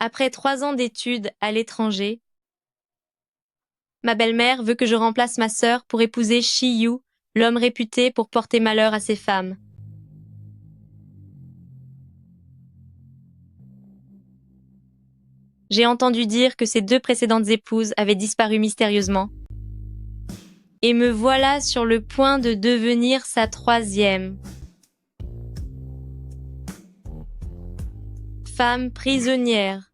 Après 3 ans d'études à l'étranger, ma belle-mère veut que je remplace ma sœur pour épouser Shiyu, l'homme réputé pour porter malheur à ses femmes. J'ai entendu dire que ses 2 précédentes épouses avaient disparu mystérieusement. Et me voilà sur le point de devenir sa 3e. Femme prisonnière.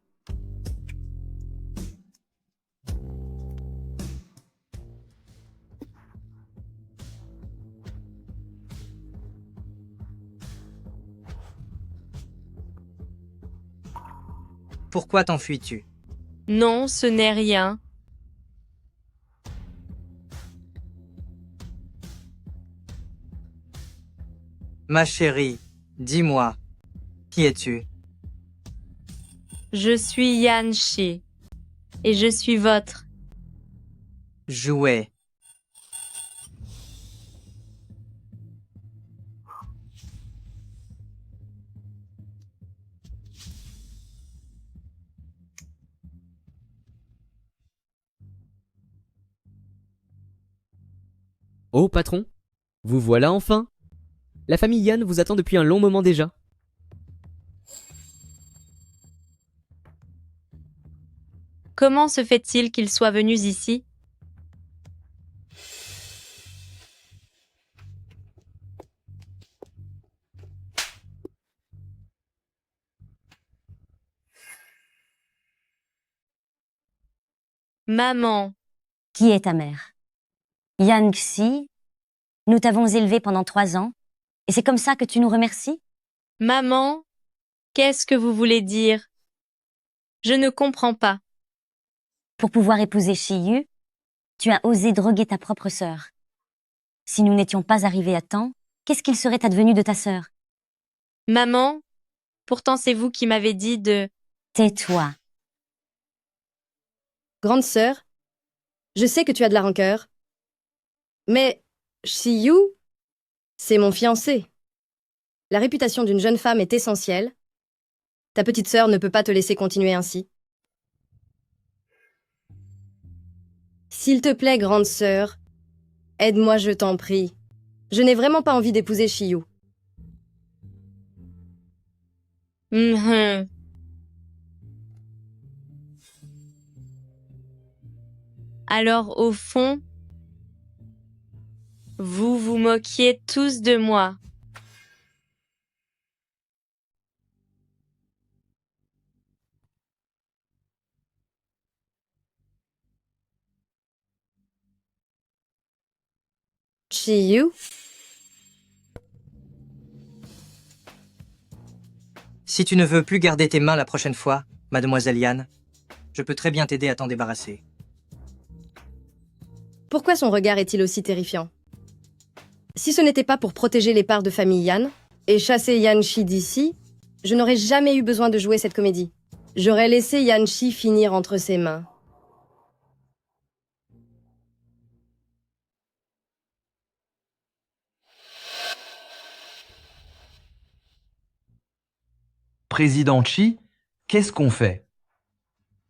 Pourquoi t'enfuis-tu? Non, ce n'est rien. Ma chérie, dis-moi, qui es-tu? Je suis Yan Shi. Et je suis votre. Jouet. Oh, patron, vous voilà enfin. La famille Yann vous attend depuis un long moment déjà. Comment se fait-il qu'ils soient venus ici? Maman, Qui est ta mère? Yan Xi, nous t'avons élevé pendant 3 ans, et c'est comme ça que tu nous remercies? maman, qu'est-ce que vous voulez dire? Je ne comprends pas. Pour pouvoir épouser Shiyu, tu as osé droguer ta propre sœur. Si nous n'étions pas arrivés à temps, qu'est-ce qu'il serait advenu de ta sœur? Maman, pourtant c'est vous qui m'avez dit de... Tais-toi. Grande sœur, je sais que tu as de la rancœur. Mais Shiyu, c'est mon fiancé. La réputation d'une jeune femme est essentielle. Ta petite sœur ne peut pas te laisser continuer ainsi. S'il te plaît, grande sœur, aide-moi, je t'en prie. Je n'ai vraiment pas envie d'épouser Shiyu. Mhm. Alors au fond, vous vous moquiez tous de moi. Shiyu? Si tu ne veux plus garder tes mains la prochaine fois, mademoiselle Yann, je peux très bien t'aider à t'en débarrasser. Pourquoi son regard est-il aussi terrifiant? Si ce n'était pas pour protéger les parts de famille Yan et chasser Yan Shi d'ici, je n'aurais jamais eu besoin de jouer cette comédie. J'aurais laissé Yan Shi finir entre ses mains. Président Chi, qu'est-ce qu'on fait?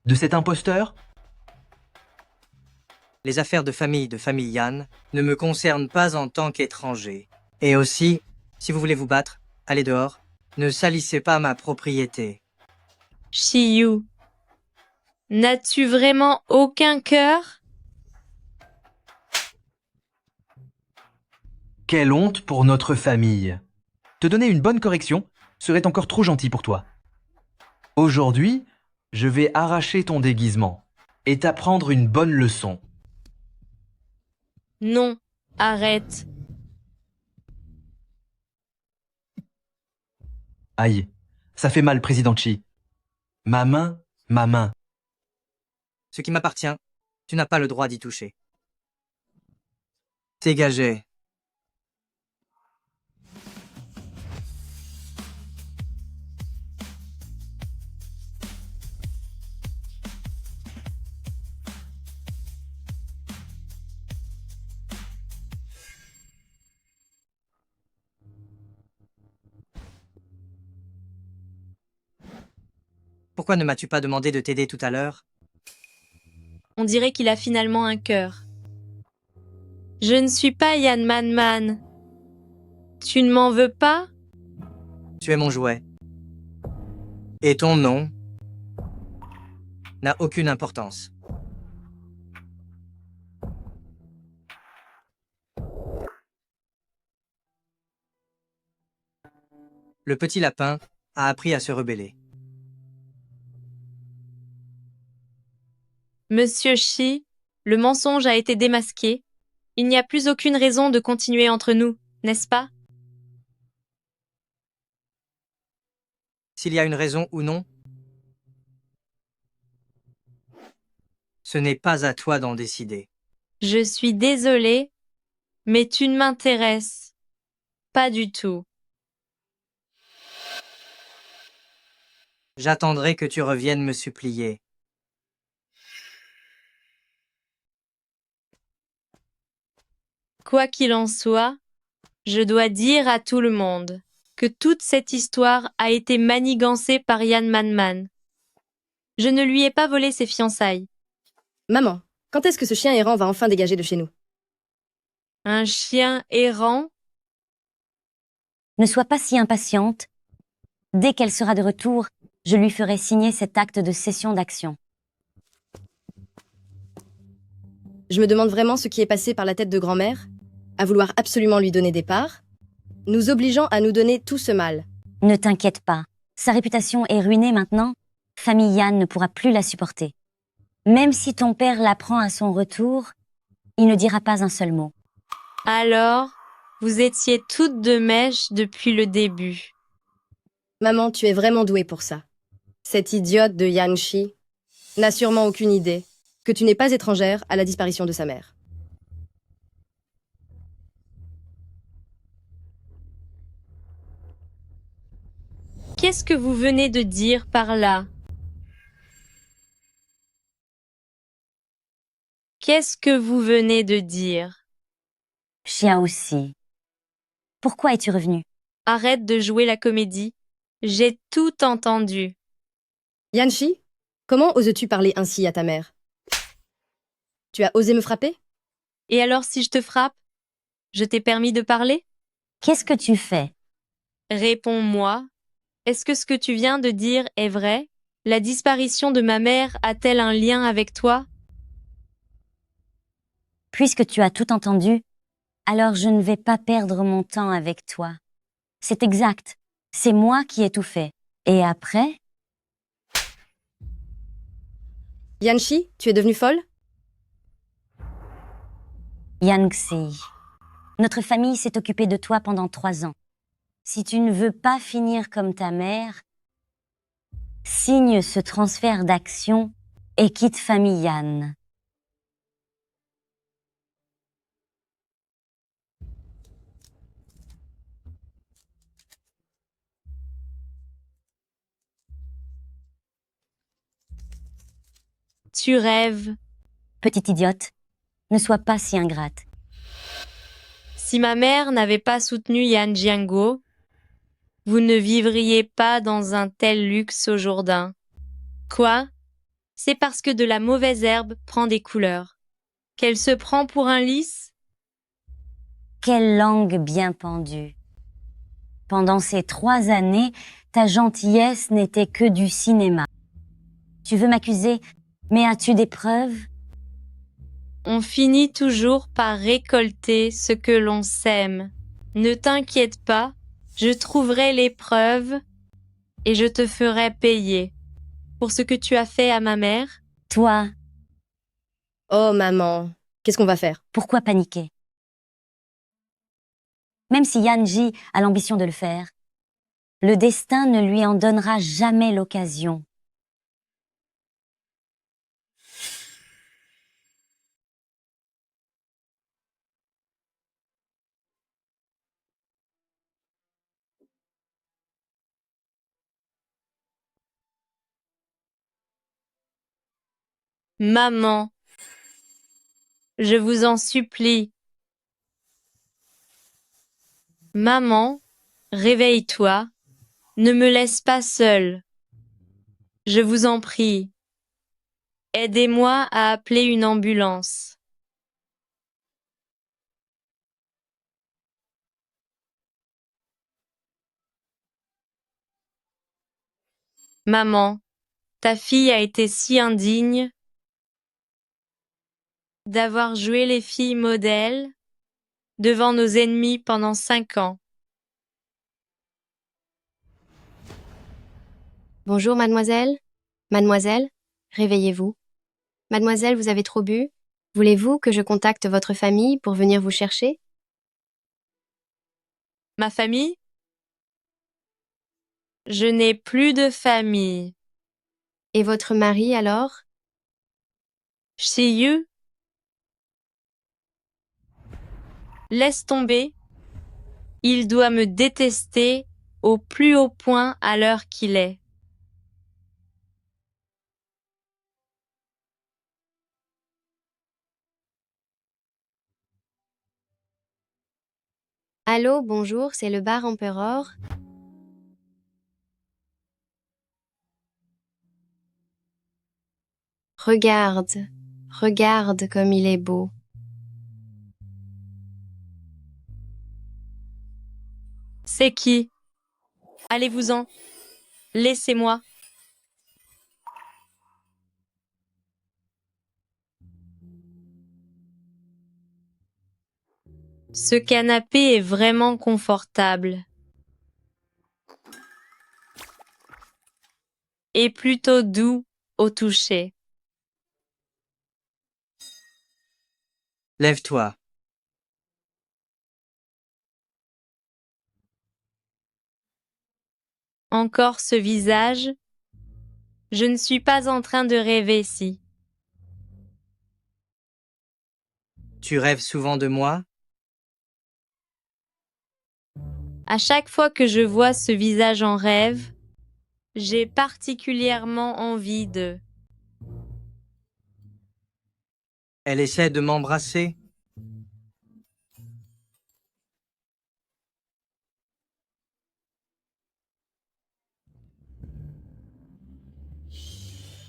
De cet imposteur? Les affaires de famille Yann ne me concernent pas en tant qu'étranger. Et aussi, si vous voulez vous battre, allez dehors. Ne salissez pas ma propriété. Shiyu, n'as-tu vraiment aucun cœur? Quelle honte pour notre famille. Te donner une bonne correction serait encore trop gentil pour toi. Aujourd'hui, je vais arracher ton déguisement et t'apprendre une bonne leçon. Non, arrête. Aïe, ça fait mal, président Chi. Ma main, ma main. Ce qui m'appartient, tu n'as pas le droit d'y toucher. Dégagez. Pourquoi ne m'as-tu pas demandé de t'aider tout à l'heure? On dirait qu'il a finalement un cœur. Je ne suis pas Yan Man Man. Tu ne m'en veux pas? Tu es mon jouet. Et ton nom n'a aucune importance. Le petit lapin a appris à se rebeller. Monsieur Shi, le mensonge a été démasqué. Il n'y a plus aucune raison de continuer entre nous, n'est-ce pas? S'il y a une raison ou non, ce n'est pas à toi d'en décider. Je suis désolée, mais tu ne m'intéresses pas du tout. J'attendrai que tu reviennes me supplier. Quoi qu'il en soit, je dois dire à tout le monde que toute cette histoire a été manigancée par Yan Man Man. Je ne lui ai pas volé ses fiançailles. Maman, quand est-ce que ce chien errant va enfin dégager de chez nous? Un chien errant? Ne sois pas si impatiente. Dès qu'elle sera de retour, je lui ferai signer cet acte de cession d'action. Je me demande vraiment ce qui est passé par la tête de grand-mère, à vouloir absolument lui donner des parts, nous obligeant à nous donner tout ce mal. Ne t'inquiète pas, sa réputation est ruinée maintenant. Famille Yan ne pourra plus la supporter. Même si ton père l'apprend à son retour, il ne dira pas un seul mot. Alors, vous étiez toutes de mèche depuis le début. Maman, tu es vraiment douée pour ça. Cette idiote de Yan Shi n'a sûrement aucune idée que tu n'es pas étrangère à la disparition de sa mère. Qu'est-ce que vous venez de dire par là? Qu'est-ce que vous venez de dire? Chia aussi. Pourquoi es-tu revenu? Arrête de jouer la comédie. J'ai tout entendu. Yan Shi, comment oses-tu parler ainsi à ta mère? Tu as osé me frapper? Et alors si je te frappe? Je t'ai permis de parler? Qu'est-ce que tu fais? Réponds-moi. Est-ce que ce que tu viens de dire est vrai? La disparition de ma mère a-t-elle un lien avec toi? Puisque tu as tout entendu, alors je ne vais pas perdre mon temps avec toi. C'est exact. C'est moi qui ai tout fait. Et après? Yan Shi, tu es devenue folle? Yangxi, notre famille s'est occupée de toi pendant 3 ans. Si tu ne veux pas finir comme ta mère, signe ce transfert d'action et quitte famille Yan. Tu rêves. Petite idiote, ne sois pas si ingrate. Si ma mère n'avait pas soutenu Yan Jianguo, vous ne vivriez pas dans un tel luxe au Jourdain. Quoi? C'est parce que de la mauvaise herbe prend des couleurs. Qu'elle se prend pour un lys? Quelle langue bien pendue. Pendant ces 3 années, ta gentillesse n'était que du cinéma. Tu veux m'accuser, mais as-tu des preuves? On finit toujours par récolter ce que l'on sème. Ne t'inquiète pas, je trouverai les preuves et je te ferai payer pour ce que tu as fait à ma mère. Toi, Oh maman, qu'est-ce qu'on va faire? pourquoi paniquer? Même si Yan Ji a l'ambition de le faire, le destin ne lui en donnera jamais l'occasion. Maman, je vous en supplie. Maman, réveille-toi, ne me laisse pas seule. Je vous en prie. Aidez-moi à appeler une ambulance. Maman, ta fille a été si indigne d'avoir joué les filles modèles devant nos ennemis pendant 5 ans. Bonjour, mademoiselle. Mademoiselle, réveillez-vous. Mademoiselle, vous avez trop bu? Voulez-vous que je contacte votre famille pour venir vous chercher? Ma famille? Je n'ai plus de famille. Et votre mari alors? Shiyu? Laisse tomber. Il doit me détester au plus haut point à l'heure qu'il est. Allô, bonjour, c'est le bar Emperor. Regarde, regarde comme il est beau. C'est qui? Allez-vous-en. Laissez-moi. Ce canapé est vraiment confortable. Et plutôt doux au toucher. Lève-toi. Encore ce visage? Je ne suis pas en train de rêver si. Tu rêves souvent de moi? À chaque fois que je vois ce visage en rêve, j'ai particulièrement envie de... Elle essaie de m'embrasser?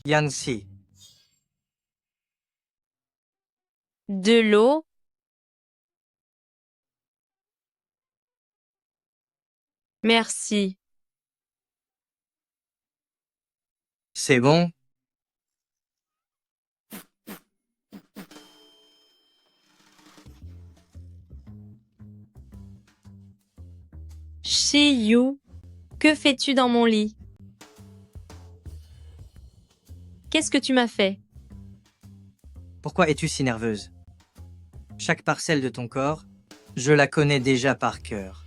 Yancy. De l'eau? Merci. C'est bon? Shiyu, que fais-tu dans mon lit? Qu'est-ce que tu m'as fait? Pourquoi es-tu si nerveuse? Chaque parcelle de ton corps, je la connais déjà par cœur.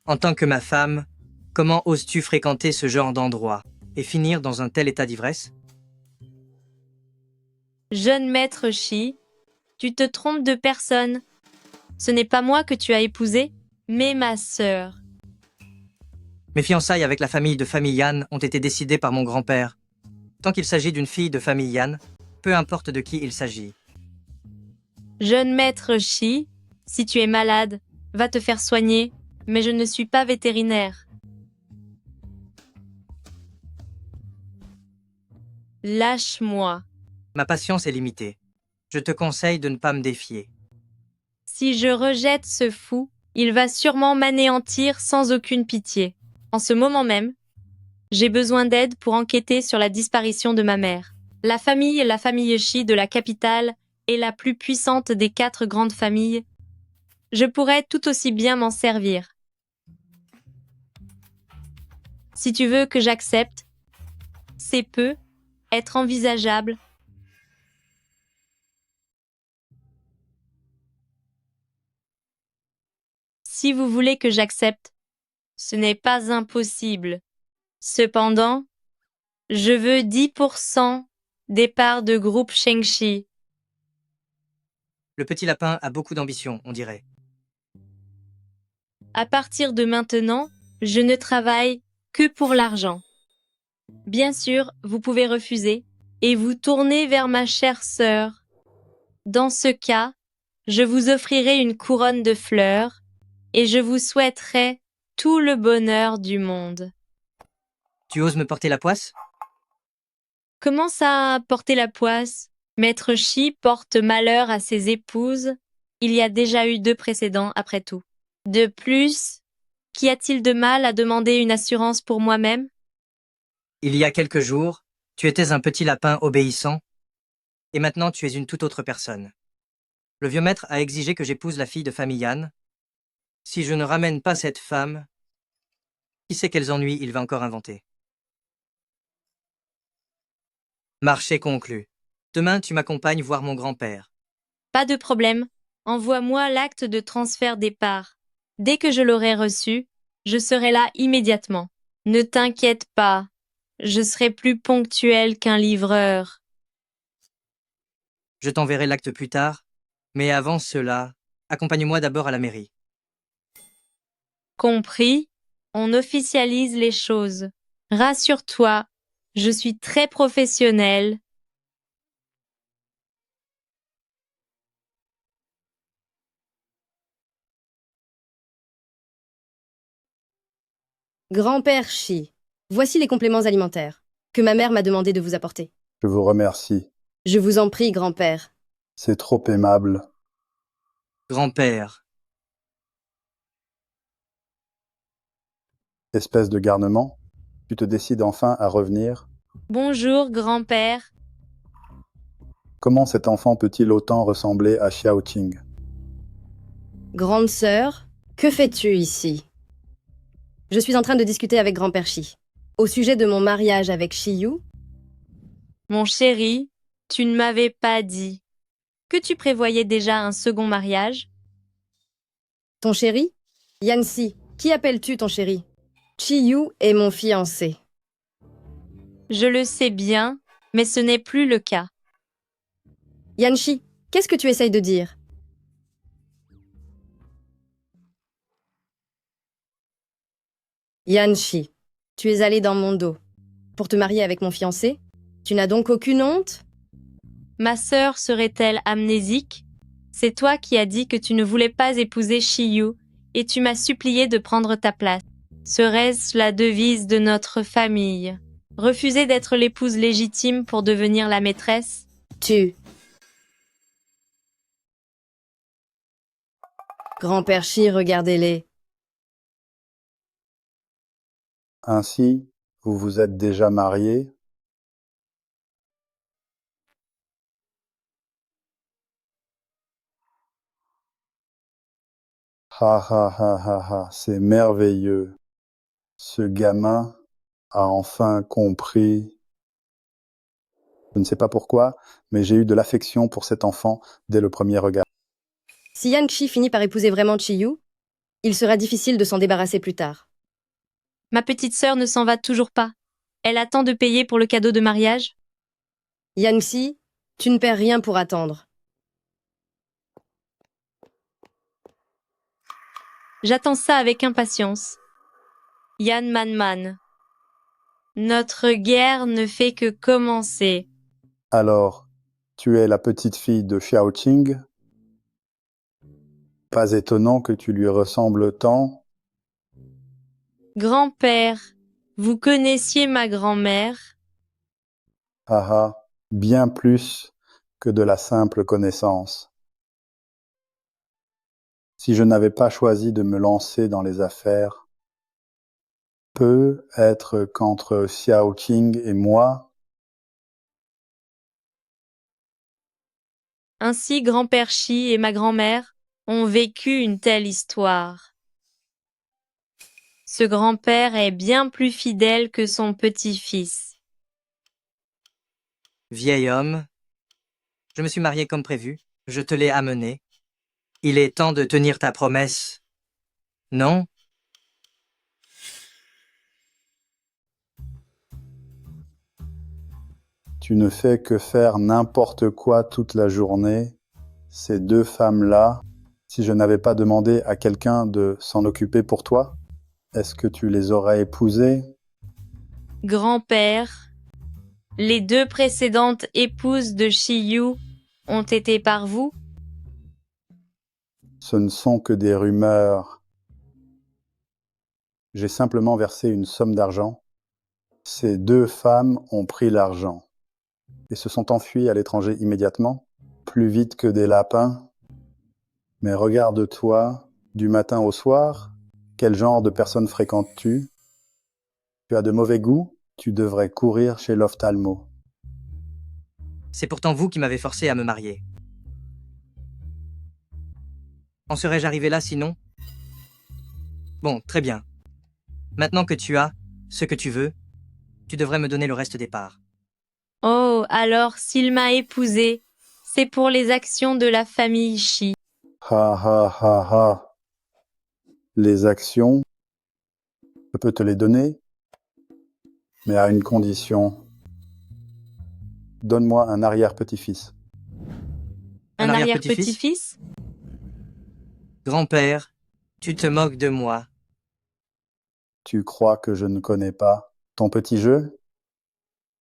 En tant que ma femme, comment oses-tu fréquenter ce genre d'endroit et finir dans un tel état d'ivresse? Jeune maître Shi, tu te trompes de personne. Ce n'est pas moi que tu as épousé, mais ma sœur. Mes fiançailles avec la famille de famille Yan ont été décidées par mon grand-père. Tant qu'il s'agit d'une fille de famille Yan, peu importe de qui il s'agit. Jeune maître Shi, si tu es malade, va te faire soigner, mais je ne suis pas vétérinaire. Lâche-moi. Ma patience est limitée. Je te conseille de ne pas me défier. Si je rejette ce fou, il va sûrement m'anéantir sans aucune pitié. En ce moment même, j'ai besoin d'aide pour enquêter sur la disparition de ma mère. La famille Shi de la capitale est la plus puissante des 4 grandes familles. Je pourrais tout aussi bien m'en servir. Si tu veux que j'accepte, c'est peut être envisageable. Si vous voulez que j'accepte, ce n'est pas impossible. Cependant, je veux 10% des parts de groupe Shengxi. Le petit lapin a beaucoup d'ambition, on dirait. À partir de maintenant, je ne travaille que pour l'argent. Bien sûr, vous pouvez refuser et vous tourner vers ma chère sœur. Dans ce cas, je vous offrirai une couronne de fleurs et je vous souhaiterai tout le bonheur du monde. Tu oses me porter la poisse? Comment ça, porter la poisse? Maître Shi porte malheur à ses épouses. Il y a déjà eu 2 précédents, après tout. De plus, qu'y a-t-il de mal à demander une assurance pour moi-même? Il y a quelques jours, tu étais un petit lapin obéissant, et maintenant tu es une toute autre personne. Le vieux maître a exigé que j'épouse la fille de famille Yan. Si je ne ramène pas cette femme, qui sait quels ennuis il va encore inventer? Marché conclu. Demain, tu m'accompagnes voir mon grand-père. Pas de problème. Envoie-moi l'acte de transfert des parts. Dès que je l'aurai reçu, je serai là immédiatement. Ne t'inquiète pas. Je serai plus ponctuel qu'un livreur. Je t'enverrai l'acte plus tard, mais avant cela, accompagne-moi d'abord à la mairie. Compris? On officialise les choses. Rassure-toi, je suis très professionnel. Grand-père Shi, voici les compléments alimentaires que ma mère m'a demandé de vous apporter. Je vous remercie. Je vous en prie, grand-père. C'est trop aimable. Grand-père, Espèce de garnement, tu te décides enfin à revenir. Bonjour, grand-père. Comment cet enfant peut-il autant ressembler à Xiaoqing? Grande sœur, que fais-tu ici? Je suis en train de discuter avec grand-père Shi. Au sujet de mon mariage avec Shiyu, Mon chéri, tu ne m'avais pas dit que tu prévoyais déjà un second mariage? ton chéri? Yanxi, qui appelles-tu ton chéri? Shiyu est mon fiancé. Je le sais bien, mais ce n'est plus le cas. Yanxi, qu'est-ce que tu essayes de dire? Yanxi, tu es allé dans mon dos. Pour te marier avec mon fiancé? Tu n'as donc aucune honte? Ma sœur serait-elle amnésique? C'est toi qui as dit que tu ne voulais pas épouser Shiyu, et tu m'as supplié de prendre ta place. Serait-ce la devise de notre famille? Refuser d'être l'épouse légitime pour devenir la maîtresse? Tu. Grand-père Shi, regardez-les. Ainsi, vous vous êtes déjà marié? Ha ha ha ha ha, c'est merveilleux. Ce gamin a enfin compris. Je ne sais pas pourquoi, mais j'ai eu de l'affection pour cet enfant dès le premier regard. Si Yanxi finit par épouser vraiment Chiyu, il sera difficile de s'en débarrasser plus tard. Ma petite sœur ne s'en va toujours pas. Elle attend de payer pour le cadeau de mariage? Yanxi, tu ne perds rien pour attendre. J'attends ça avec impatience. Yan Man. Notre guerre ne fait que commencer. Alors, tu es la petite fille de Xiaoqing? Pas étonnant que tu lui ressembles tant. Grand-père, vous connaissiez ma grand-mère? Ah ah, bien plus que de la simple connaissance. Si je n'avais pas choisi de me lancer dans les affaires, peut-être qu'entre Xiaoqing et moi, Ainsi grand-père Shi et ma grand-mère ont vécu une telle histoire. Ce grand-père est bien plus fidèle que son petit-fils. vieil homme, je me suis marié comme prévu, je te l'ai amené. Il est temps de tenir ta promesse. Non? tu ne fais que faire n'importe quoi toute la journée. Ces deux femmes-là, si je n'avais pas demandé à quelqu'un de s'en occuper pour toi, est-ce que tu les aurais épousées? Grand-père, les 2 précédentes épouses de Shiyu ont été par vous? Ce ne sont que des rumeurs. J'ai simplement versé une somme d'argent Ces deux femmes ont pris l'argent et se sont enfuies à l'étranger immédiatement, plus vite que des lapins. Mais regarde-toi, du matin au soir, quel genre de personnes fréquentes-tu? Tu as de mauvais goût, tu devrais courir chez l'ophtalmo. C'est pourtant vous qui m'avez forcé à me marier. En serais-je arrivé là sinon? Bon, très bien. Maintenant que tu as ce que tu veux, tu devrais me donner le reste des parts. Oh, alors s'il m'a épousée, c'est pour les actions de la famille Shi. Ha ha ha ha. Les actions, je peux te les donner, mais à une condition. Donne-moi un arrière-petit-fils. Un arrière-petit-fils? Grand-père, tu te moques de moi. Tu crois que je ne connais pas ton petit jeu?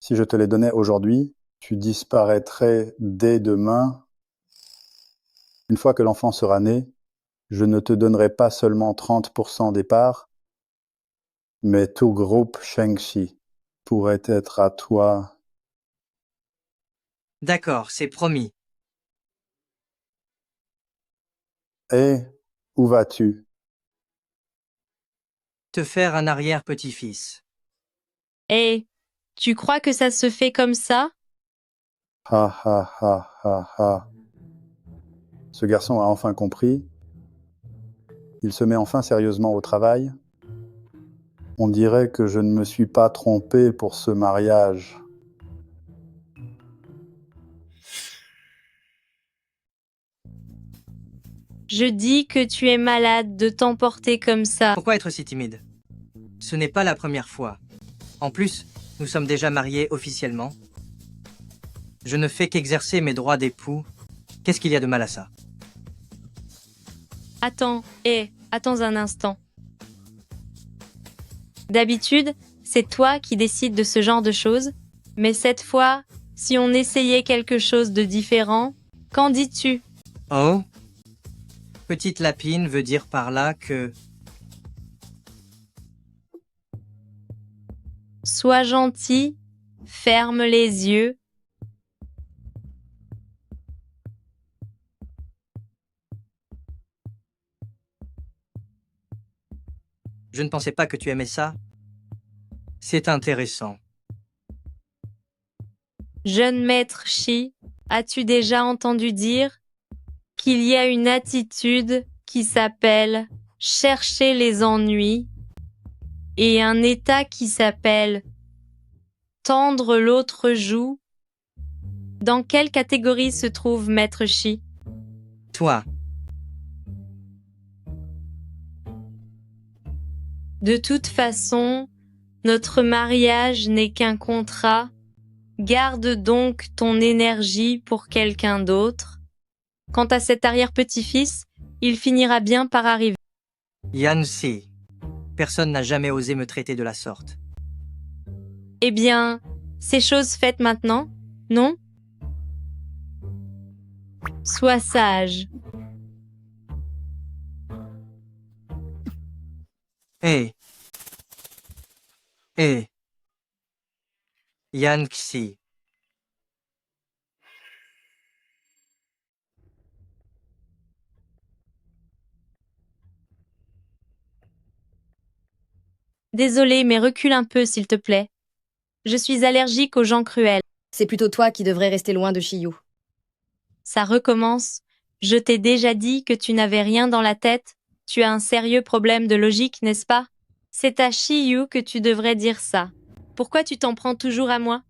Si je te les donnais aujourd'hui, tu disparaîtrais dès demain. Une fois que l'enfant sera né, je ne te donnerai pas seulement 30% des parts, mais tout groupe Shengxi pourrait être à toi. D'accord, c'est promis. Et où vas-tu? Te faire un arrière-petit-fils. Eh, tu crois que ça se fait comme ça? Ha ha ha ha ha. Ce garçon a enfin compris. Il se met enfin sérieusement au travail. On dirait que je ne me suis pas trompé pour ce mariage. Je dis que tu es malade de t'emporter comme ça. Pourquoi être si timide? Ce n'est pas la première fois. En plus, nous sommes déjà mariés officiellement. Je ne fais qu'exercer mes droits d'époux. Qu'est-ce qu'il y a de mal à ça? Attends, attends un instant. D'habitude, c'est toi qui décides de ce genre de choses, mais cette fois, si on essayait quelque chose de différent, qu'en dis-tu? Oh? Petite lapine veut dire par là que... Sois gentil, ferme les yeux. Je ne pensais pas que tu aimais ça. C'est intéressant. Jeune maître Shi, as-tu déjà entendu dire qu'il y a une attitude qui s'appelle chercher les ennuis et un état qui s'appelle tendre l'autre joue? Dans quelle catégorie se trouve maître Shi? Toi, De toute façon, notre mariage n'est qu'un contrat. Garde donc ton énergie pour quelqu'un d'autre. Quant à cet arrière-petit-fils, il finira bien par arriver. Yancy. Personne n'a jamais osé me traiter de la sorte. Eh bien, c'est chose faite maintenant, non? Sois sage. Hé. Hé. Yanxi. Désolé, mais recule un peu, s'il te plaît. Je suis allergique aux gens cruels. C'est plutôt toi qui devrais rester loin de Shiyu. Ça recommence. Je t'ai déjà dit que tu n'avais rien dans la tête. Tu as un sérieux problème de logique, n'est-ce pas? C'est à Shiyu que tu devrais dire ça. Pourquoi tu t'en prends toujours à moi?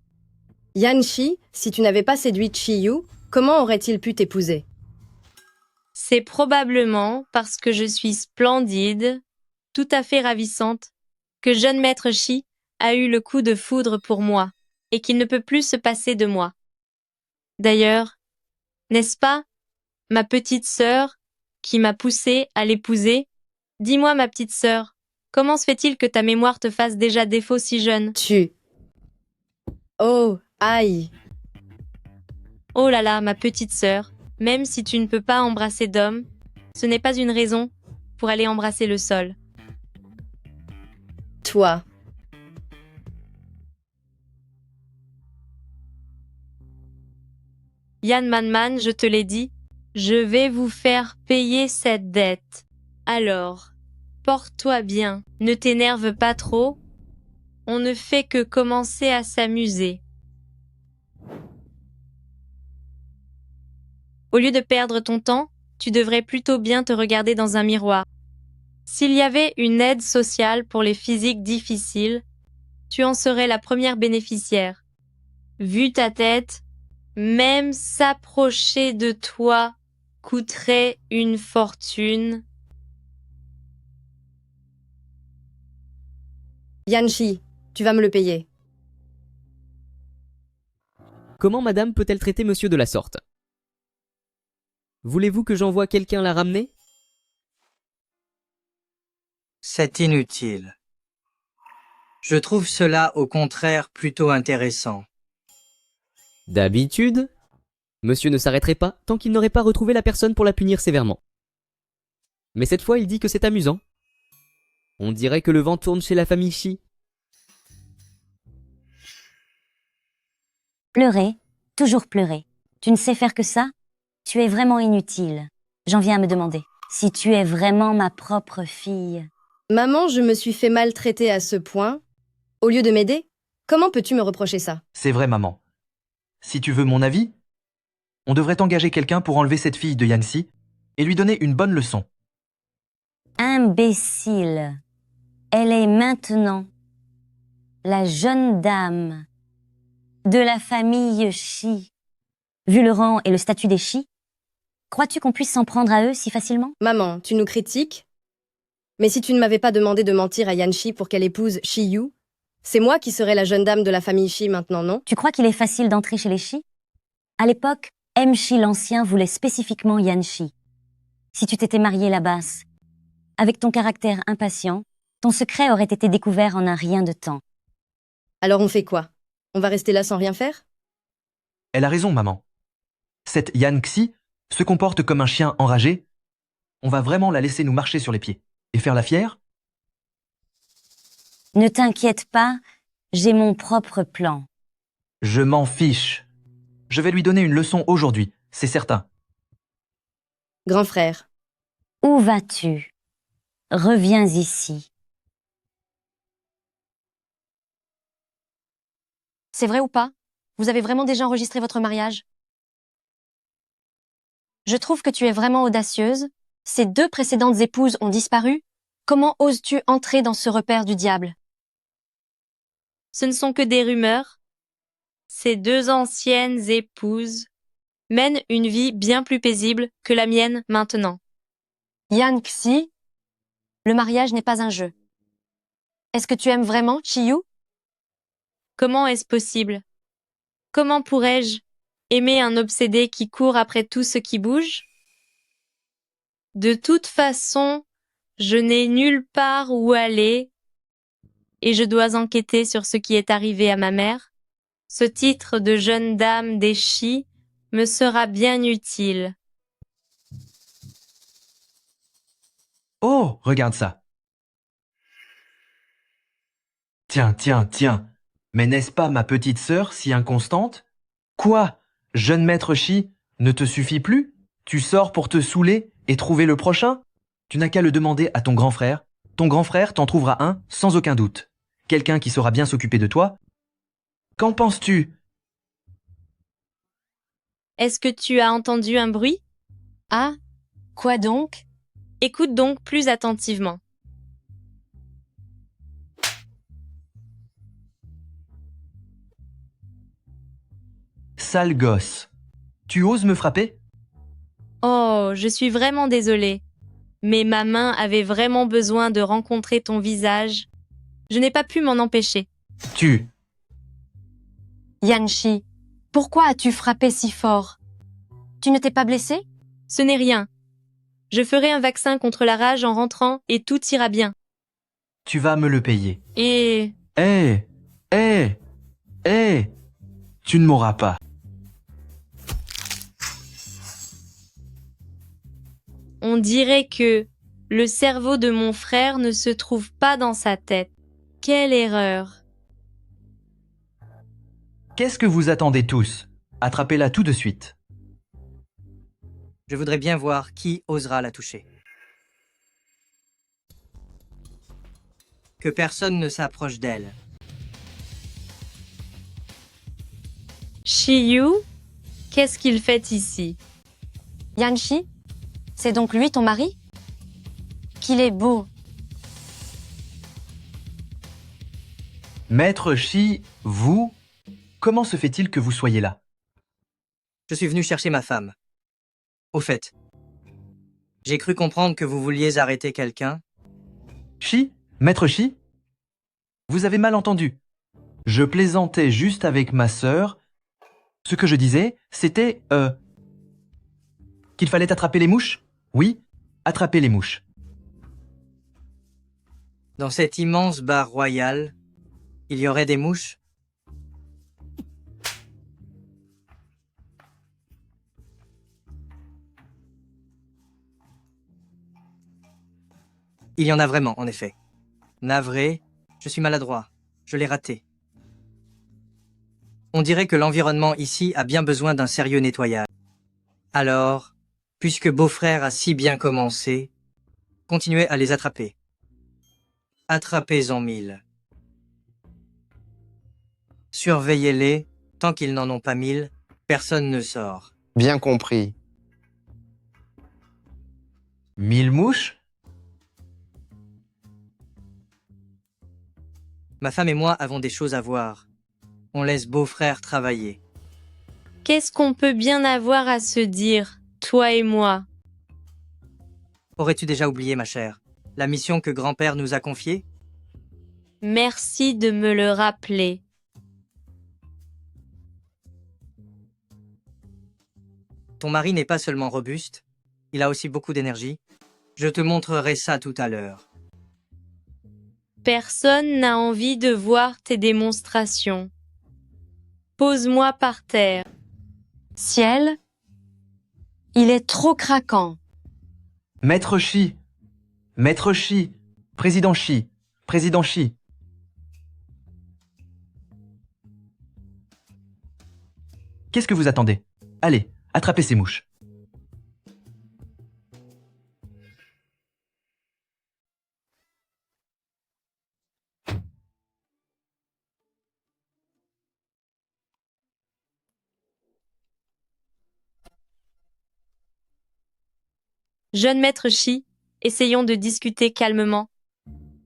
Yanshi, si tu n'avais pas séduit Shiyu, comment aurait-il pu t'épouser? C'est probablement parce que je suis splendide, tout à fait ravissante, que jeune maître Shi a eu le coup de foudre pour moi, et qu'il ne peut plus se passer de moi. D'ailleurs, n'est-ce pas, ma petite sœur, qui m'a poussée à l'épouser? Dis-moi, ma petite sœur, comment se fait-il que ta mémoire te fasse déjà défaut si jeune? Oh, aïe. Oh là là, ma petite sœur, même si tu ne peux pas embrasser d'homme, ce n'est pas une raison pour aller embrasser le sol. Toi. Yan Manman, je te l'ai dit, je vais vous faire payer cette dette. Alors, porte-toi bien, ne t'énerve pas trop. On ne fait que commencer à s'amuser. Au lieu de perdre ton temps, tu devrais plutôt bien te regarder dans un miroir. S'il y avait une aide sociale pour les physiques difficiles, tu en serais la première bénéficiaire. Vu ta tête, même s'approcher de toi coûterait une fortune. Yanchi, tu vas me le payer. Comment madame peut-elle traiter monsieur de la sorte? Voulez-vous que j'envoie quelqu'un la ramener? C'est inutile. Je trouve cela au contraire plutôt intéressant. D'habitude, monsieur ne s'arrêterait pas tant qu'il n'aurait pas retrouvé la personne pour la punir sévèrement. Mais cette fois, il dit que c'est amusant. On dirait que le vent tourne chez la famille Shi. Pleurer, toujours pleurer. Tu ne sais faire que ça? Tu es vraiment inutile. J'en viens à me demander si tu es vraiment ma propre fille. Maman, je me suis fait maltraiter à ce point. Au lieu de m'aider, comment peux-tu me reprocher ça? C'est vrai, maman. Si tu veux mon avis, on devrait engager quelqu'un pour enlever cette fille de Yanxi et lui donner une bonne leçon. Imbécile. Elle est maintenant la jeune dame de la famille Shi. Vu le rang et le statut des Shi, crois-tu qu'on puisse s'en prendre à eux si facilement? Maman, tu nous critiques? Mais si tu ne m'avais pas demandé de mentir à Yanchi pour qu'elle épouse Shiyu, c'est moi qui serais la jeune dame de la famille Shi maintenant, non? Tu crois qu'il est facile d'entrer chez les Shi? À l'époque, M-Shi l'Ancien voulait spécifiquement Yan-Shi. Si tu t'étais mariée la basse, avec ton caractère impatient, ton secret aurait été découvert en un rien de temps. Alors on fait quoi? On va rester là sans rien faire? Elle a raison, maman. Cette Yanxi se comporte comme un chien enragé. On va vraiment la laisser nous marcher sur les pieds et faire la fière? Ne t'inquiète pas, j'ai mon propre plan. Je m'en fiche. Je vais lui donner une leçon aujourd'hui, c'est certain. Grand frère, Où vas-tu? Reviens ici. C'est vrai ou pas? Vous avez vraiment déjà enregistré votre mariage? Je trouve que tu es vraiment audacieuse. Ces 2 précédentes épouses ont disparu. Comment oses-tu entrer dans ce repère du diable? Ce ne sont que des rumeurs. Ces 2 anciennes épouses mènent une vie bien plus paisible que la mienne maintenant. Yanxi, le mariage n'est pas un jeu. Est-ce que tu aimes vraiment Chiyu? Comment est-ce possible? Comment pourrais-je aimer un obsédé qui court après tout ce qui bouge? De toute façon, je n'ai nulle part où aller et je dois enquêter sur ce qui est arrivé à ma mère. Ce titre de jeune dame des Shi me sera bien utile. Oh, regarde ça. Tiens, tiens, tiens. Mais n'est-ce pas ma petite sœur si inconstante? Quoi? Jeune maître Shi, ne te suffit plus? Tu sors pour te saouler et trouver le prochain? Tu n'as qu'à le demander à ton grand frère. Ton grand frère t'en trouvera un sans aucun doute. Quelqu'un qui saura bien s'occuper de toi. Qu'en penses-tu? Est-ce que tu as entendu un bruit? Ah, quoi donc? Écoute donc plus attentivement. Sale gosse. Tu oses me frapper? Oh, je suis vraiment désolée. Mais ma main avait vraiment besoin de rencontrer ton visage. Je n'ai pas pu m'en empêcher. Tu. Yanxi, pourquoi as-tu frappé si fort? Tu ne t'es pas blessé? Ce n'est rien. Je ferai un vaccin contre la rage en rentrant et tout ira bien. Tu vas me le payer. Et Hé! Hé! Hé! Tu ne mourras pas. on dirait que le cerveau de mon frère ne se trouve pas dans sa tête. Quelle erreur! Qu'est-ce que vous attendez tous? Attrapez-la tout de suite. Je voudrais bien voir qui osera la toucher. Que personne ne s'approche d'elle. Shiyu, qu'est-ce qu'il fait ici? Yanshi, c'est donc lui ton mari? Qu'il est beau. Maître Shi, vous, comment se fait-il que vous soyez là? Je suis venu chercher ma femme. Au fait, j'ai cru comprendre que vous vouliez arrêter quelqu'un. Shi, Maître Shi? Vous avez mal entendu. Je plaisantais juste avec ma sœur. Ce que je disais, c'était, qu'il fallait attraper les mouches? Oui, attraper les mouches. Dans cet immense bar royal, il y aurait des mouches? Il y en a vraiment, en effet. Navré, je suis maladroit. Je l'ai raté. On dirait que l'environnement ici a bien besoin d'un sérieux nettoyage. Alors, puisque Beau-Frère a si bien commencé, continuez à les attraper. Attrapez-en 1000. Surveillez-les, tant qu'ils n'en ont pas 1000, personne ne sort. Bien compris. 1000 mouches? Ma femme et moi avons des choses à voir. On laisse Beau-Frère travailler. Qu'est-ce qu'on peut bien avoir à se dire, toi et moi? Aurais-tu déjà oublié, ma chère, la mission que grand-père nous a confiée? Merci de me le rappeler. Ton mari n'est pas seulement robuste, il a aussi beaucoup d'énergie. Je te montrerai ça tout à l'heure. Personne n'a envie de voir tes démonstrations. Pose-moi par terre. Ciel, il est trop craquant. Maître Shi, Maître Shi, Président Shi, Président Shi. Qu'est-ce que vous attendez? Allez, attrapez ces mouches. Jeune maître Shi, essayons de discuter calmement.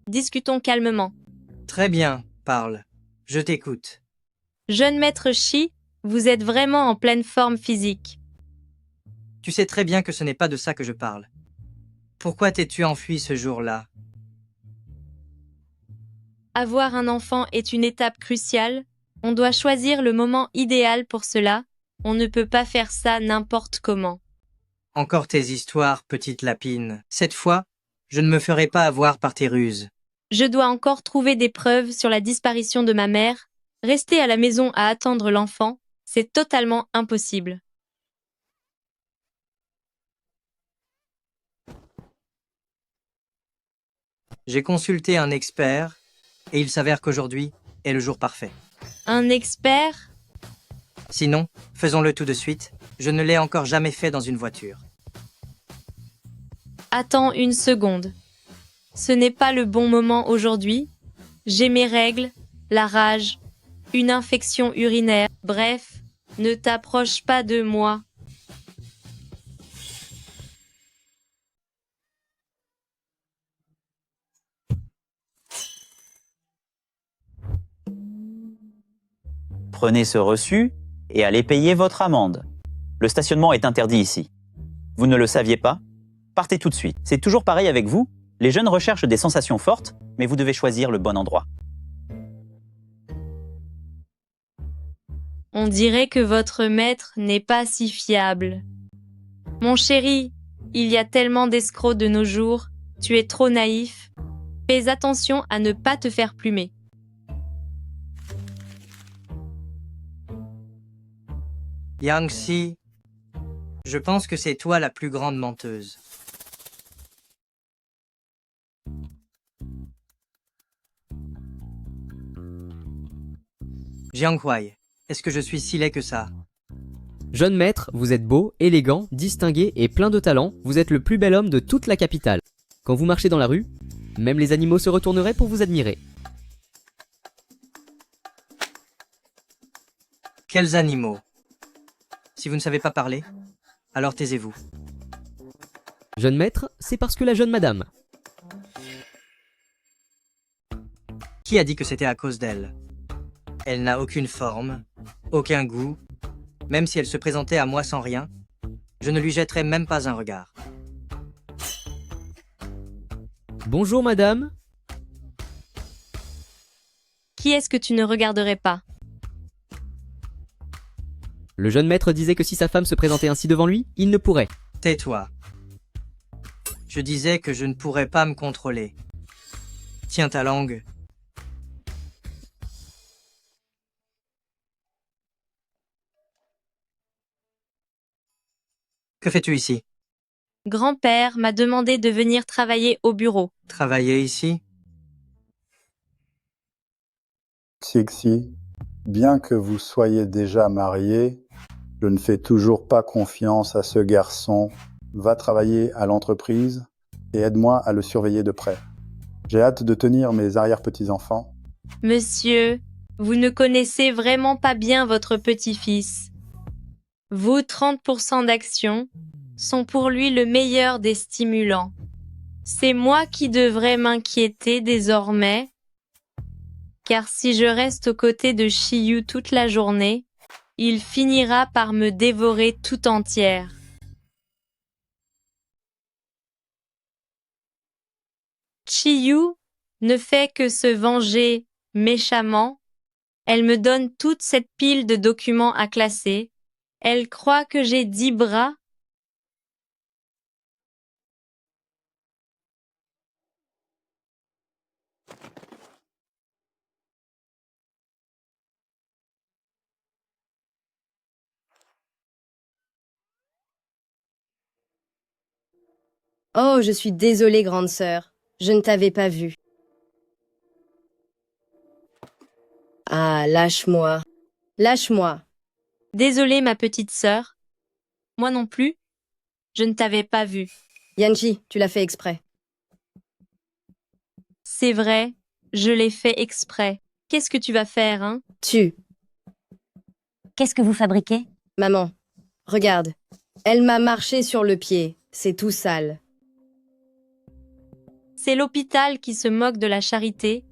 Discutons calmement. Très bien, parle. Je t'écoute. Jeune maître Shi, vous êtes vraiment en pleine forme physique. Tu sais très bien que ce n'est pas de ça que je parle. Pourquoi t'es-tu enfui ce jour-là? Avoir un enfant est une étape cruciale. On doit choisir le moment idéal pour cela. On ne peut pas faire ça n'importe comment. Encore tes histoires, petite lapine. Cette fois, je ne me ferai pas avoir par tes ruses. Je dois encore trouver des preuves sur la disparition de ma mère. Rester à la maison à attendre l'enfant, c'est totalement impossible. J'ai consulté un expert et il s'avère qu'aujourd'hui est le jour parfait. Un expert? Sinon, faisons-le tout de suite. Je ne l'ai encore jamais fait dans une voiture. Attends une seconde. Ce n'est pas le bon moment aujourd'hui. J'ai mes règles, la rage, une infection urinaire. Bref, ne t'approche pas de moi. Prenez ce reçu et allez payer votre amende. Le stationnement est interdit ici. Vous ne le saviez pas? Partez tout de suite. C'est toujours pareil avec vous. Les jeunes recherchent des sensations fortes, mais vous devez choisir le bon endroit. On dirait que votre maître n'est pas si fiable. Mon chéri, il y a tellement d'escrocs de nos jours. Tu es trop naïf. Fais attention à ne pas te faire plumer. Yangxi, je pense que c'est toi la plus grande menteuse. Jiang Huai, est-ce que je suis si laid que ça? Jeune maître, vous êtes beau, élégant, distingué et plein de talent, vous êtes le plus bel homme de toute la capitale. Quand vous marchez dans la rue, même les animaux se retourneraient pour vous admirer. Quels animaux? Si vous ne savez pas parler, alors taisez-vous. Jeune maître, c'est parce que la jeune madame. Qui a dit que c'était à cause d'elle? Elle n'a aucune forme, aucun goût. Même si elle se présentait à moi sans rien, je ne lui jetterais même pas un regard. Bonjour madame. Qui est-ce que tu ne regarderais pas? Le jeune maître disait que si sa femme se présentait ainsi devant lui, il ne pourrait. Tais-toi. Je disais que je ne pourrais pas me contrôler. Tiens ta langue. Que fais-tu ici? Grand-père m'a demandé de venir travailler au bureau. Travailler ici? Xixi, bien que vous soyez déjà marié, je ne fais toujours pas confiance à ce garçon. Va travailler à l'entreprise et aide-moi à le surveiller de près. J'ai hâte de tenir mes arrière-petits-enfants. Monsieur, vous ne connaissez vraiment pas bien votre petit-fils. Vos 30% d'actions sont pour lui le meilleur des stimulants. C'est moi qui devrais m'inquiéter désormais, car si je reste aux côtés de Shiyu toute la journée, il finira par me dévorer tout entière. Chiyu ne fait que se venger méchamment. Elle me donne toute cette pile de documents à classer. Elle croit que j'ai 10 bras. Oh, je suis désolée, grande sœur. Je ne t'avais pas vue. Ah, lâche-moi. Lâche-moi. Désolée, ma petite sœur. Moi non plus. Je ne t'avais pas vue. Yanji, tu l'as fait exprès. C'est vrai, je l'ai fait exprès. Qu'est-ce que tu vas faire, hein? Qu'est-ce que vous fabriquez? Maman, regarde. Elle m'a marché sur le pied. C'est tout sale. C'est l'hôpital qui se moque de la charité.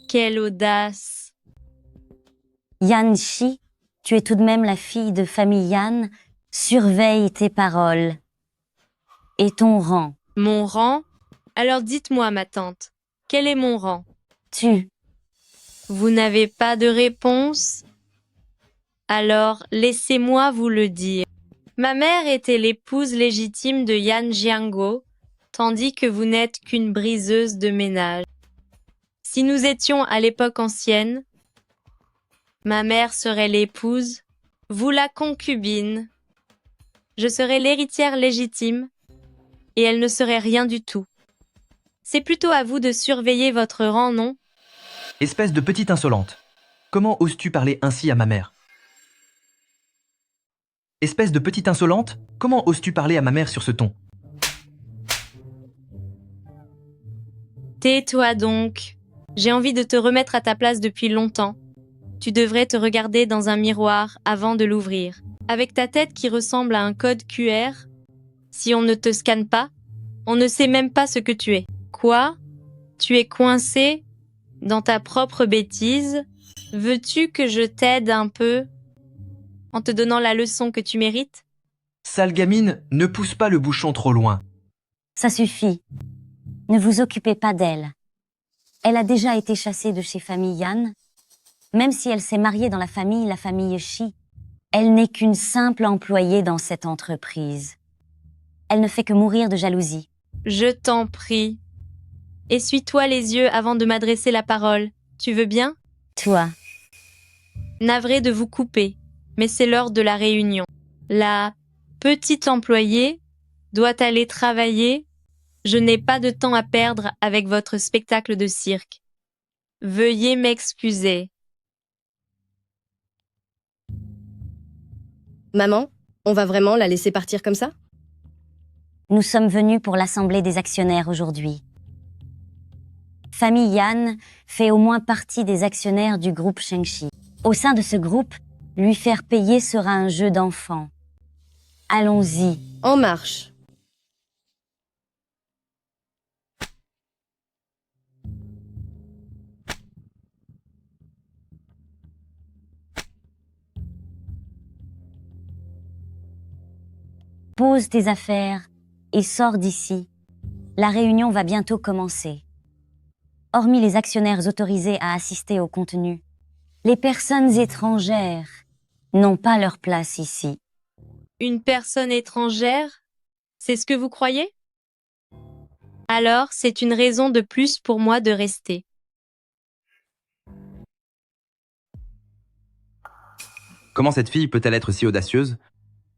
Quelle audace! Yanchi, tu es tout de même la fille de famille Yan. Surveille tes paroles. Et ton rang. Mon rang? Alors dites-moi, ma tante, quel est mon rang? Vous n'avez pas de réponse? Alors, laissez-moi vous le dire. Ma mère était l'épouse légitime de Yan Jianguo, tandis que vous n'êtes qu'une briseuse de ménage. Si nous étions à l'époque ancienne, ma mère serait l'épouse, vous la concubine. Je serais l'héritière légitime, et elle ne serait rien du tout. C'est plutôt à vous de surveiller votre rang, non? Espèce de petite insolente. Comment oses-tu parler ainsi à ma mère? Espèce de petite insolente, comment oses-tu parler à ma mère sur ce ton? Tais-toi donc. J'ai envie de te remettre à ta place depuis longtemps. Tu devrais te regarder dans un miroir avant de l'ouvrir. Avec ta tête qui ressemble à un code QR, si on ne te scanne pas, on ne sait même pas ce que tu es. Quoi? Tu es coincé dans ta propre bêtise? Veux-tu que je t'aide un peu en te donnant la leçon que tu mérites? Sale gamine, ne pousse pas le bouchon trop loin. Ça suffit. Ne vous occupez pas d'elle. Elle a déjà été chassée de chez famille Yan. Même si elle s'est mariée dans la famille Shi, elle n'est qu'une simple employée dans cette entreprise. Elle ne fait que mourir de jalousie. Je t'en prie. Essuie-toi les yeux avant de m'adresser la parole. Tu veux bien? Toi, Navré de vous couper, mais c'est l'heure de la réunion. La petite employée doit aller travailler. Je n'ai pas de temps à perdre avec votre spectacle de cirque. Veuillez m'excuser. Maman, On va vraiment la laisser partir comme ça? Nous sommes venus pour l'Assemblée des actionnaires aujourd'hui. Famille Yan fait au moins partie des actionnaires du groupe Shengxi. Au sein de ce groupe, lui faire payer sera un jeu d'enfant. Allons-y. En marche. Pose tes affaires et sors d'ici. La réunion va bientôt commencer. Hormis les actionnaires autorisés à assister au contenu, les personnes étrangères n'ont pas leur place ici. Une personne étrangère? C'est ce que vous croyez? Alors, c'est une raison de plus pour moi de rester. Comment cette fille peut-elle être si audacieuse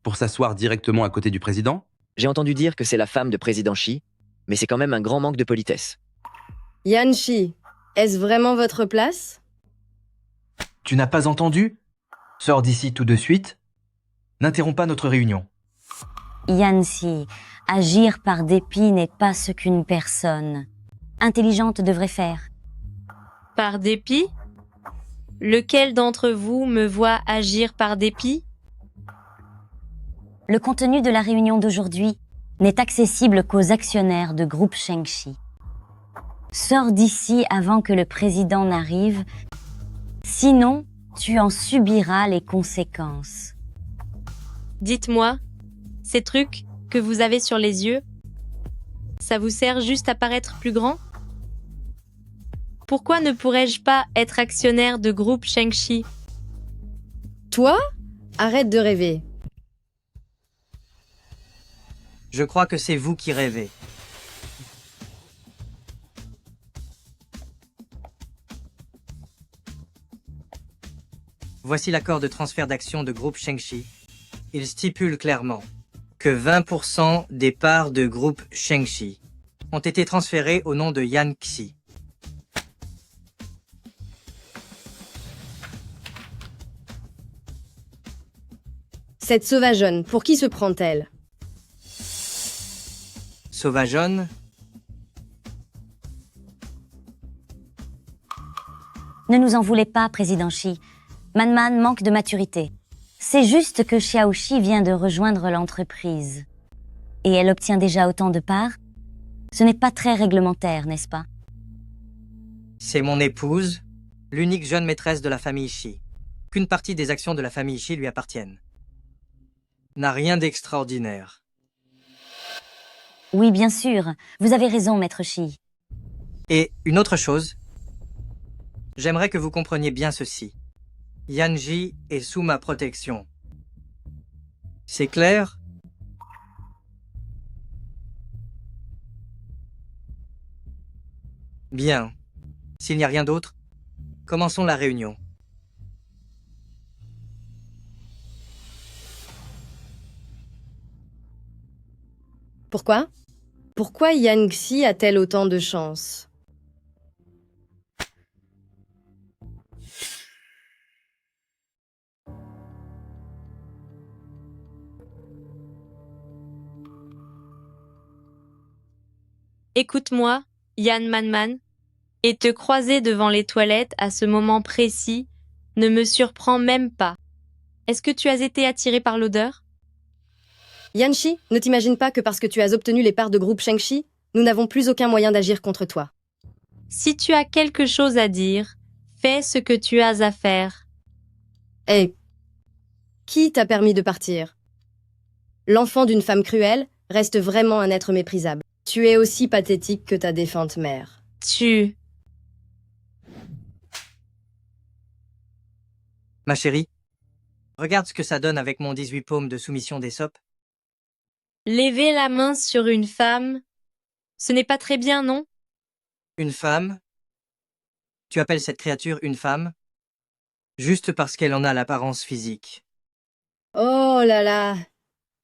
pour s'asseoir directement à côté du président? J'ai entendu dire que c'est la femme de président Xi, mais c'est quand même un grand manque de politesse. Yan Shi, est-ce vraiment votre place? Tu n'as pas entendu? Sors d'ici tout de suite. N'interromps pas notre réunion. Yancy, agir par dépit n'est pas ce qu'une personne intelligente devrait faire. Par dépit? Lequel d'entre vous me voit agir par dépit? Le contenu de la réunion d'aujourd'hui n'est accessible qu'aux actionnaires de groupe Shengxi. Sors d'ici avant que le président n'arrive, sinon tu en subiras les conséquences. Dites-moi, ces trucs que vous avez sur les yeux, ça vous sert juste à paraître plus grand? Pourquoi ne pourrais-je pas être actionnaire de groupe Shengxi? Toi? Arrête de rêver. Je crois que c'est vous qui rêvez. Voici l'accord de transfert d'actions de groupe Shengxi. Il stipule clairement que 20% des parts de groupe Shengxi ont été transférées au nom de Yan Xi. Cette sauvageonne, pour qui se prend-elle? Sauvageonne, Ne nous en voulez pas, président Xi. Manman manque de maturité. C'est juste que Xiaoxi vient de rejoindre l'entreprise. Et elle obtient déjà autant de parts? Ce n'est pas très réglementaire, n'est-ce pas? c'est mon épouse, l'unique jeune maîtresse de la famille Xi. Qu'une partie des actions de la famille Xi lui appartiennent. N'a rien d'extraordinaire. Oui, bien sûr. Vous avez raison, maître Xi. Et une autre chose, j'aimerais que vous compreniez bien ceci. Yanji est sous ma protection. C'est clair? Bien. S'il n'y a rien d'autre, commençons la réunion. Pourquoi? Pourquoi Yan Xi a-t-elle autant de chance? Écoute-moi, Yan Manman, et te croiser devant les toilettes à ce moment précis ne me surprend même pas. Est-ce que tu as été attiré par l'odeur? Yanxi, ne t'imagine pas que parce que tu as obtenu les parts de groupe Shengxi, nous n'avons plus aucun moyen d'agir contre toi. Si tu as quelque chose à dire, fais ce que tu as à faire. Hé, qui t'a permis de partir? L'enfant d'une femme cruelle reste vraiment un être méprisable. Tu es aussi pathétique que ta défunte mère. Ma chérie, regarde ce que ça donne avec mon 18 paumes de soumission d'Ésope. Lever la main sur une femme, ce n'est pas très bien, non? Une femme? Tu appelles cette créature une femme? Juste parce qu'elle en a l'apparence physique. Oh là là!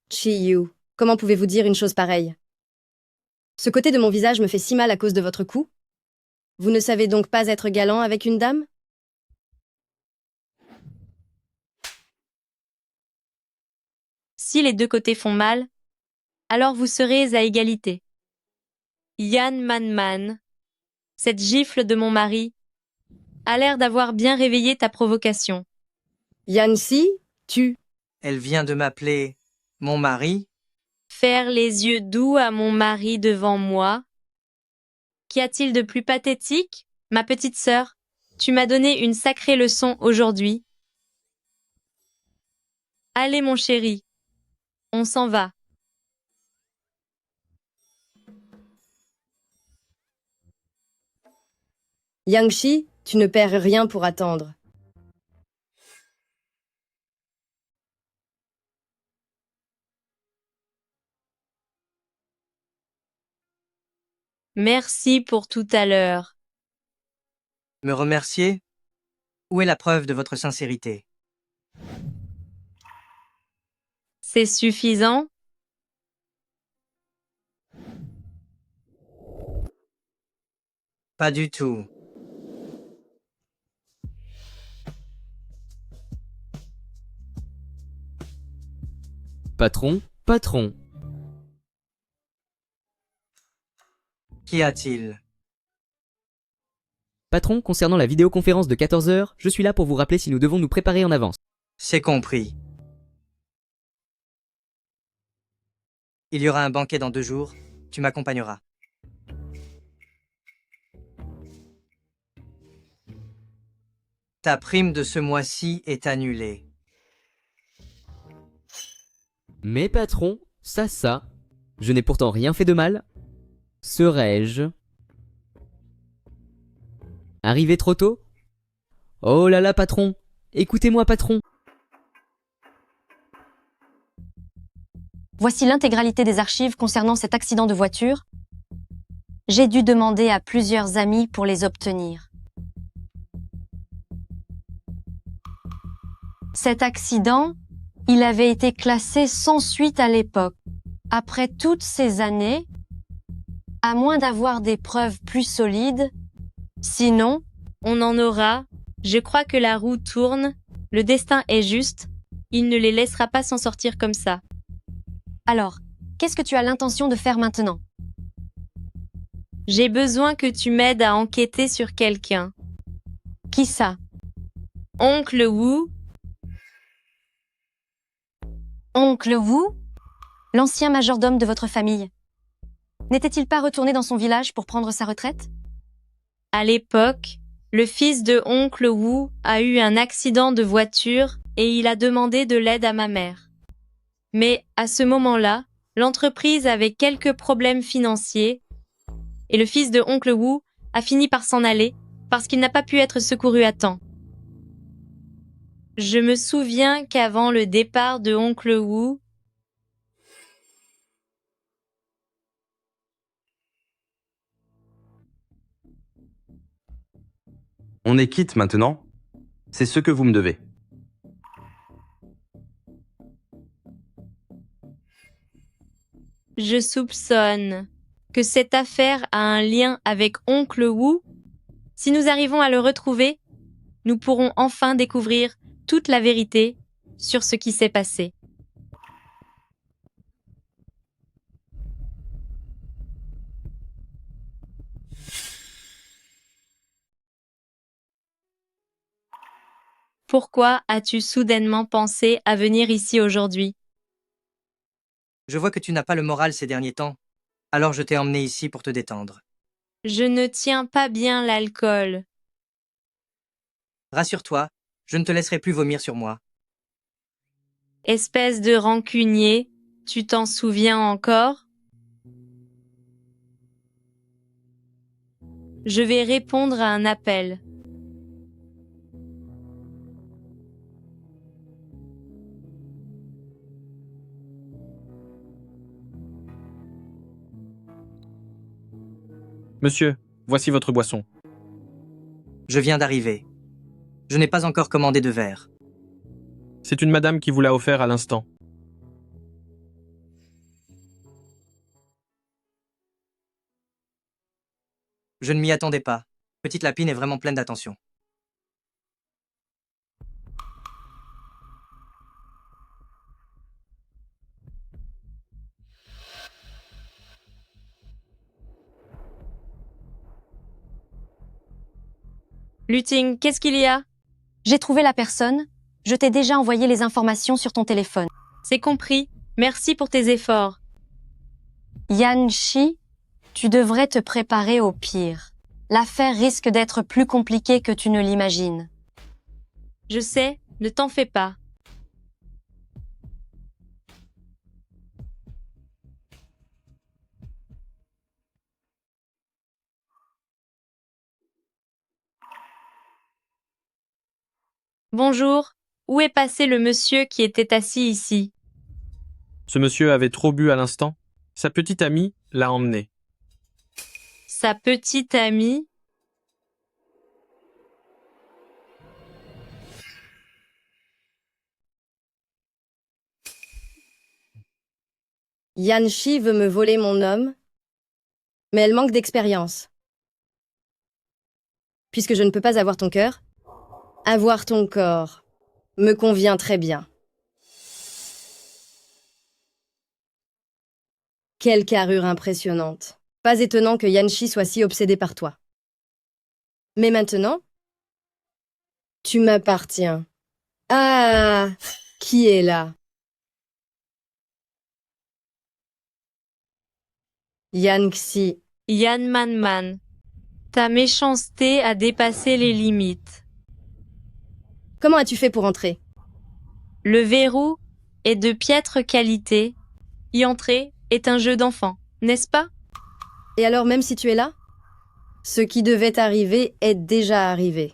Chiyu, comment pouvez-vous dire une chose pareille? Ce côté de mon visage me fait si mal à cause de votre cou? Vous ne savez donc pas être galant avec une dame? Si les deux côtés font mal, alors vous serez à égalité. Yann Manman, cette gifle de mon mari, a l'air d'avoir bien réveillé ta provocation. Yancy, tu. Elle vient de m'appeler mon mari. Faire les yeux doux à mon mari devant moi. Qu'y a-t-il de plus pathétique, ma petite sœur? Tu m'as donné une sacrée leçon aujourd'hui. Allez, mon chéri, on s'en va. Yangshi, tu ne perds rien pour attendre. Merci pour tout à l'heure. Me remercier? Où est la preuve de votre sincérité? C'est suffisant? Pas du tout. Patron, patron. Qu'y a-t-il? Patron, concernant la vidéoconférence de 14 heures, je suis là pour vous rappeler si nous devons nous préparer en avance. C'est compris. Il y aura un banquet dans 2 jours. Tu m'accompagneras. Ta prime de ce mois-ci est annulée. Mais patron, ça. Je n'ai pourtant rien fait de mal. Serais-je arrivé trop tôt? Oh là là, patron! Écoutez-moi, patron! Voici l'intégralité des archives concernant cet accident de voiture. J'ai dû demander à plusieurs amis pour les obtenir. Cet accident, il avait été classé sans suite à l'époque. Après toutes ces années, à moins d'avoir des preuves plus solides, Sinon, on en aura. Je crois que la roue tourne. Le destin est juste. Il ne les laissera pas s'en sortir comme ça. alors, qu'est-ce que tu as l'intention de faire maintenant? J'ai besoin que tu m'aides à enquêter sur quelqu'un. Qui ça? Oncle Wu? Oncle Wu? L'ancien majordome de votre famille. N'était-il pas retourné dans son village pour prendre sa retraite? À l'époque, le fils de oncle Wu a eu un accident de voiture et il a demandé de l'aide à ma mère. Mais à ce moment-là, l'entreprise avait quelques problèmes financiers et le fils de oncle Wu a fini par s'en aller parce qu'il n'a pas pu être secouru à temps. Je me souviens qu'avant le départ de oncle Wu, On est quitte maintenant. C'est ce que vous me devez. je soupçonne que cette affaire a un lien avec oncle Wu. Si nous arrivons à le retrouver, nous pourrons enfin découvrir toute la vérité sur ce qui s'est passé. Pourquoi as-tu soudainement pensé à venir ici aujourd'hui? Je vois que tu n'as pas le moral ces derniers temps. Alors je t'ai emmené ici pour te détendre. Je ne tiens pas bien l'alcool. Rassure-toi, je ne te laisserai plus vomir sur moi. Espèce de rancunier, tu t'en souviens encore? Je vais répondre à un appel. Monsieur, voici votre boisson. Je viens d'arriver. Je n'ai pas encore commandé de verre. C'est une madame qui vous l'a offert à l'instant. Je ne m'y attendais pas. Petite Lapine est vraiment pleine d'attention. Luting, qu'est-ce qu'il y a? J'ai trouvé la personne. Je t'ai déjà envoyé les informations sur ton téléphone. C'est compris. Merci pour tes efforts. Yan Shi, tu devrais te préparer au pire. L'affaire risque d'être plus compliquée que tu ne l'imagines. Je sais, ne t'en fais pas. Bonjour, où est passé le monsieur qui était assis ici? Ce monsieur avait trop bu à l'instant. Sa petite amie l'a emmené. Sa petite amie? Yan Shi veut me voler mon homme, mais elle manque d'expérience. Puisque je ne peux pas avoir ton cœur, avoir ton corps me convient très bien. Quelle carrure impressionnante. Pas étonnant que Yan Shi soit si obsédé par toi. Mais maintenant, tu m'appartiens. Ah, qui est là? Yan Xi. Yan Man. Ta méchanceté a dépassé les limites. Comment as-tu fait pour entrer? Le verrou est de piètre qualité. Y entrer est un jeu d'enfant, n'est-ce pas? Et alors, même si tu es là? Ce qui devait arriver est déjà arrivé.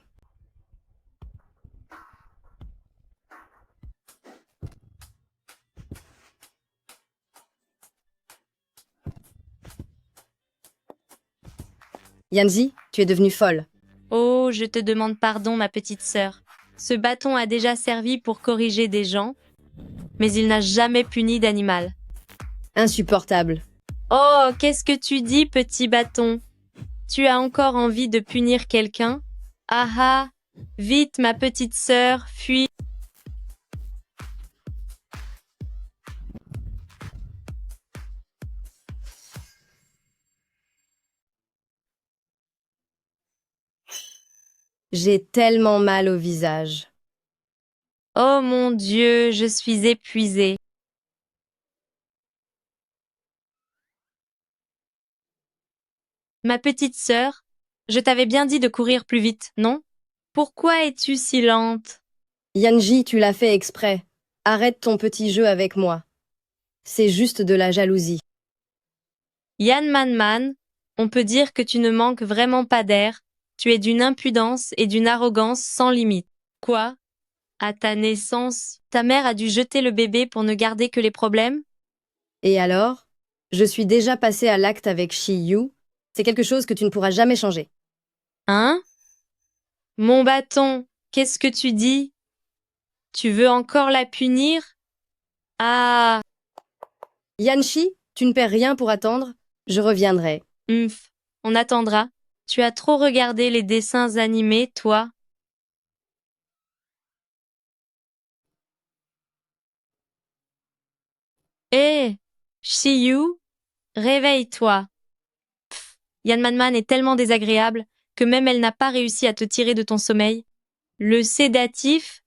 Yanzi, tu es devenue folle. Oh, je te demande pardon, ma petite sœur. Ce bâton a déjà servi pour corriger des gens, mais il n'a jamais puni d'animal. Insupportable. Oh, qu'est-ce que tu dis, petit bâton? Tu as encore envie de punir quelqu'un? Ah ah! Vite, ma petite sœur, fuis! J'ai tellement mal au visage. Oh mon Dieu, je suis épuisée. Ma petite sœur, je t'avais bien dit de courir plus vite, non? Pourquoi es-tu si lente? Yanji, tu l'as fait exprès. Arrête ton petit jeu avec moi. C'est juste de la jalousie. Yan Man, on peut dire que tu ne manques vraiment pas d'air. Tu es d'une impudence et d'une arrogance sans limite. Quoi? À ta naissance, ta mère a dû jeter le bébé pour ne garder que les problèmes? Et alors? Je suis déjà passée à l'acte avec Shi Yu. C'est quelque chose que tu ne pourras jamais changer. Hein? Mon bâton, qu'est-ce que tu dis? Tu veux encore la punir? Ah! Yanshi, tu ne perds rien pour attendre. Je reviendrai. On attendra. Tu as trop regardé les dessins animés, toi. Hé! Shiyu, réveille-toi. Yan Man est tellement désagréable que même elle n'a pas réussi à te tirer de ton sommeil. Le sédatif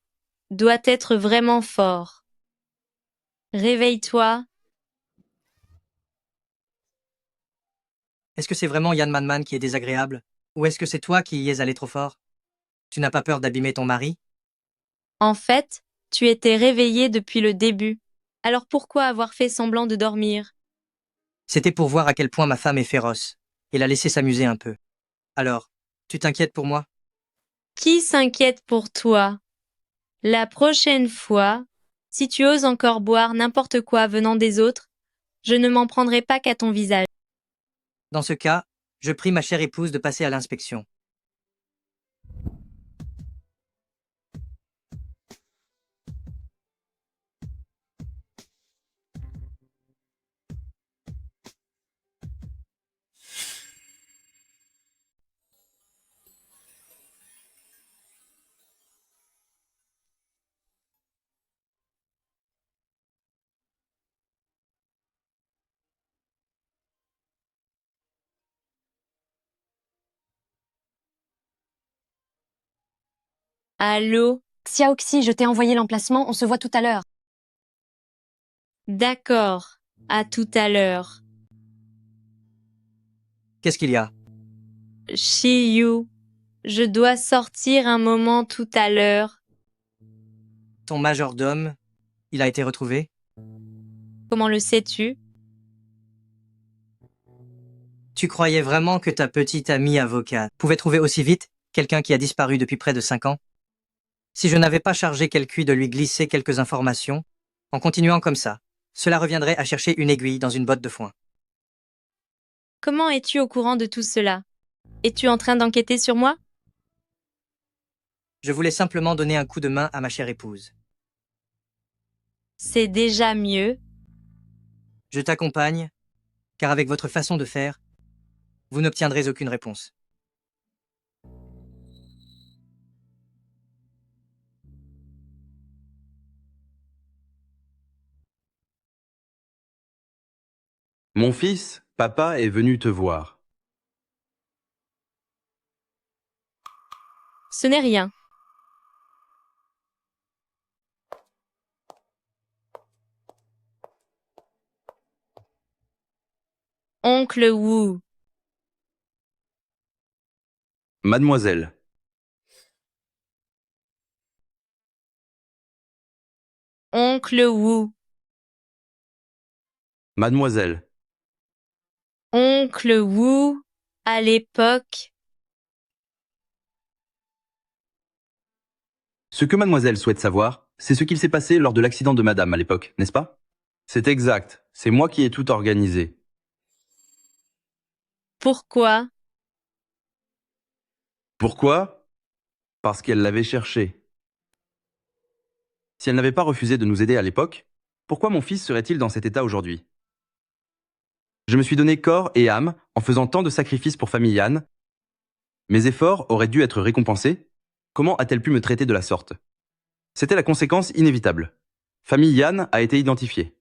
doit être vraiment fort. Réveille-toi. Est-ce que c'est vraiment Yan Man qui est désagréable? Ou est-ce que c'est toi qui y es allé trop fort? Tu n'as pas peur d'abîmer ton mari? En fait, tu étais réveillé depuis le début. Alors pourquoi avoir fait semblant de dormir? C'était pour voir à quel point ma femme est féroce, et la laisser s'amuser un peu. Alors, tu t'inquiètes pour moi? Qui s'inquiète pour toi? La prochaine fois, si tu oses encore boire n'importe quoi venant des autres, je ne m'en prendrai pas qu'à ton visage. Dans ce cas, je prie ma chère épouse de passer à l'inspection. Allô? Xiaoxi, je t'ai envoyé l'emplacement, on se voit tout à l'heure. D'accord. À tout à l'heure. Qu'est-ce qu'il y a? Shiyu, je dois sortir un moment tout à l'heure. Ton majordome, il a été retrouvé? Comment le sais-tu? Tu croyais vraiment que ta petite amie avocate pouvait trouver aussi vite quelqu'un qui a disparu depuis près de 5 ans? Si je n'avais pas chargé Kelkui de lui glisser quelques informations, en continuant comme ça, cela reviendrait à chercher une aiguille dans une botte de foin. Comment es-tu au courant de tout cela? Es-tu en train d'enquêter sur moi? Je voulais simplement donner un coup de main à ma chère épouse. C'est déjà mieux. Je t'accompagne, car avec votre façon de faire, vous n'obtiendrez aucune réponse. Mon fils, papa est venu te voir. Ce n'est rien. Oncle Wu. Mademoiselle, Oncle Wu. mademoiselle, Oncle Wu, à l'époque. ce que mademoiselle souhaite savoir, c'est ce qu'il s'est passé lors de l'accident de madame à l'époque, n'est-ce pas? C'est exact, c'est moi qui ai tout organisé. Pourquoi? Pourquoi? Parce qu'elle l'avait cherché. Si elle n'avait pas refusé de nous aider à l'époque, pourquoi mon fils serait-il dans cet état aujourd'hui? Je me suis donné corps et âme en faisant tant de sacrifices pour famille Yann. Mes efforts auraient dû être récompensés. Comment a-t-elle pu me traiter de la sorte? C'était la conséquence inévitable. Famille Yann a été identifiée.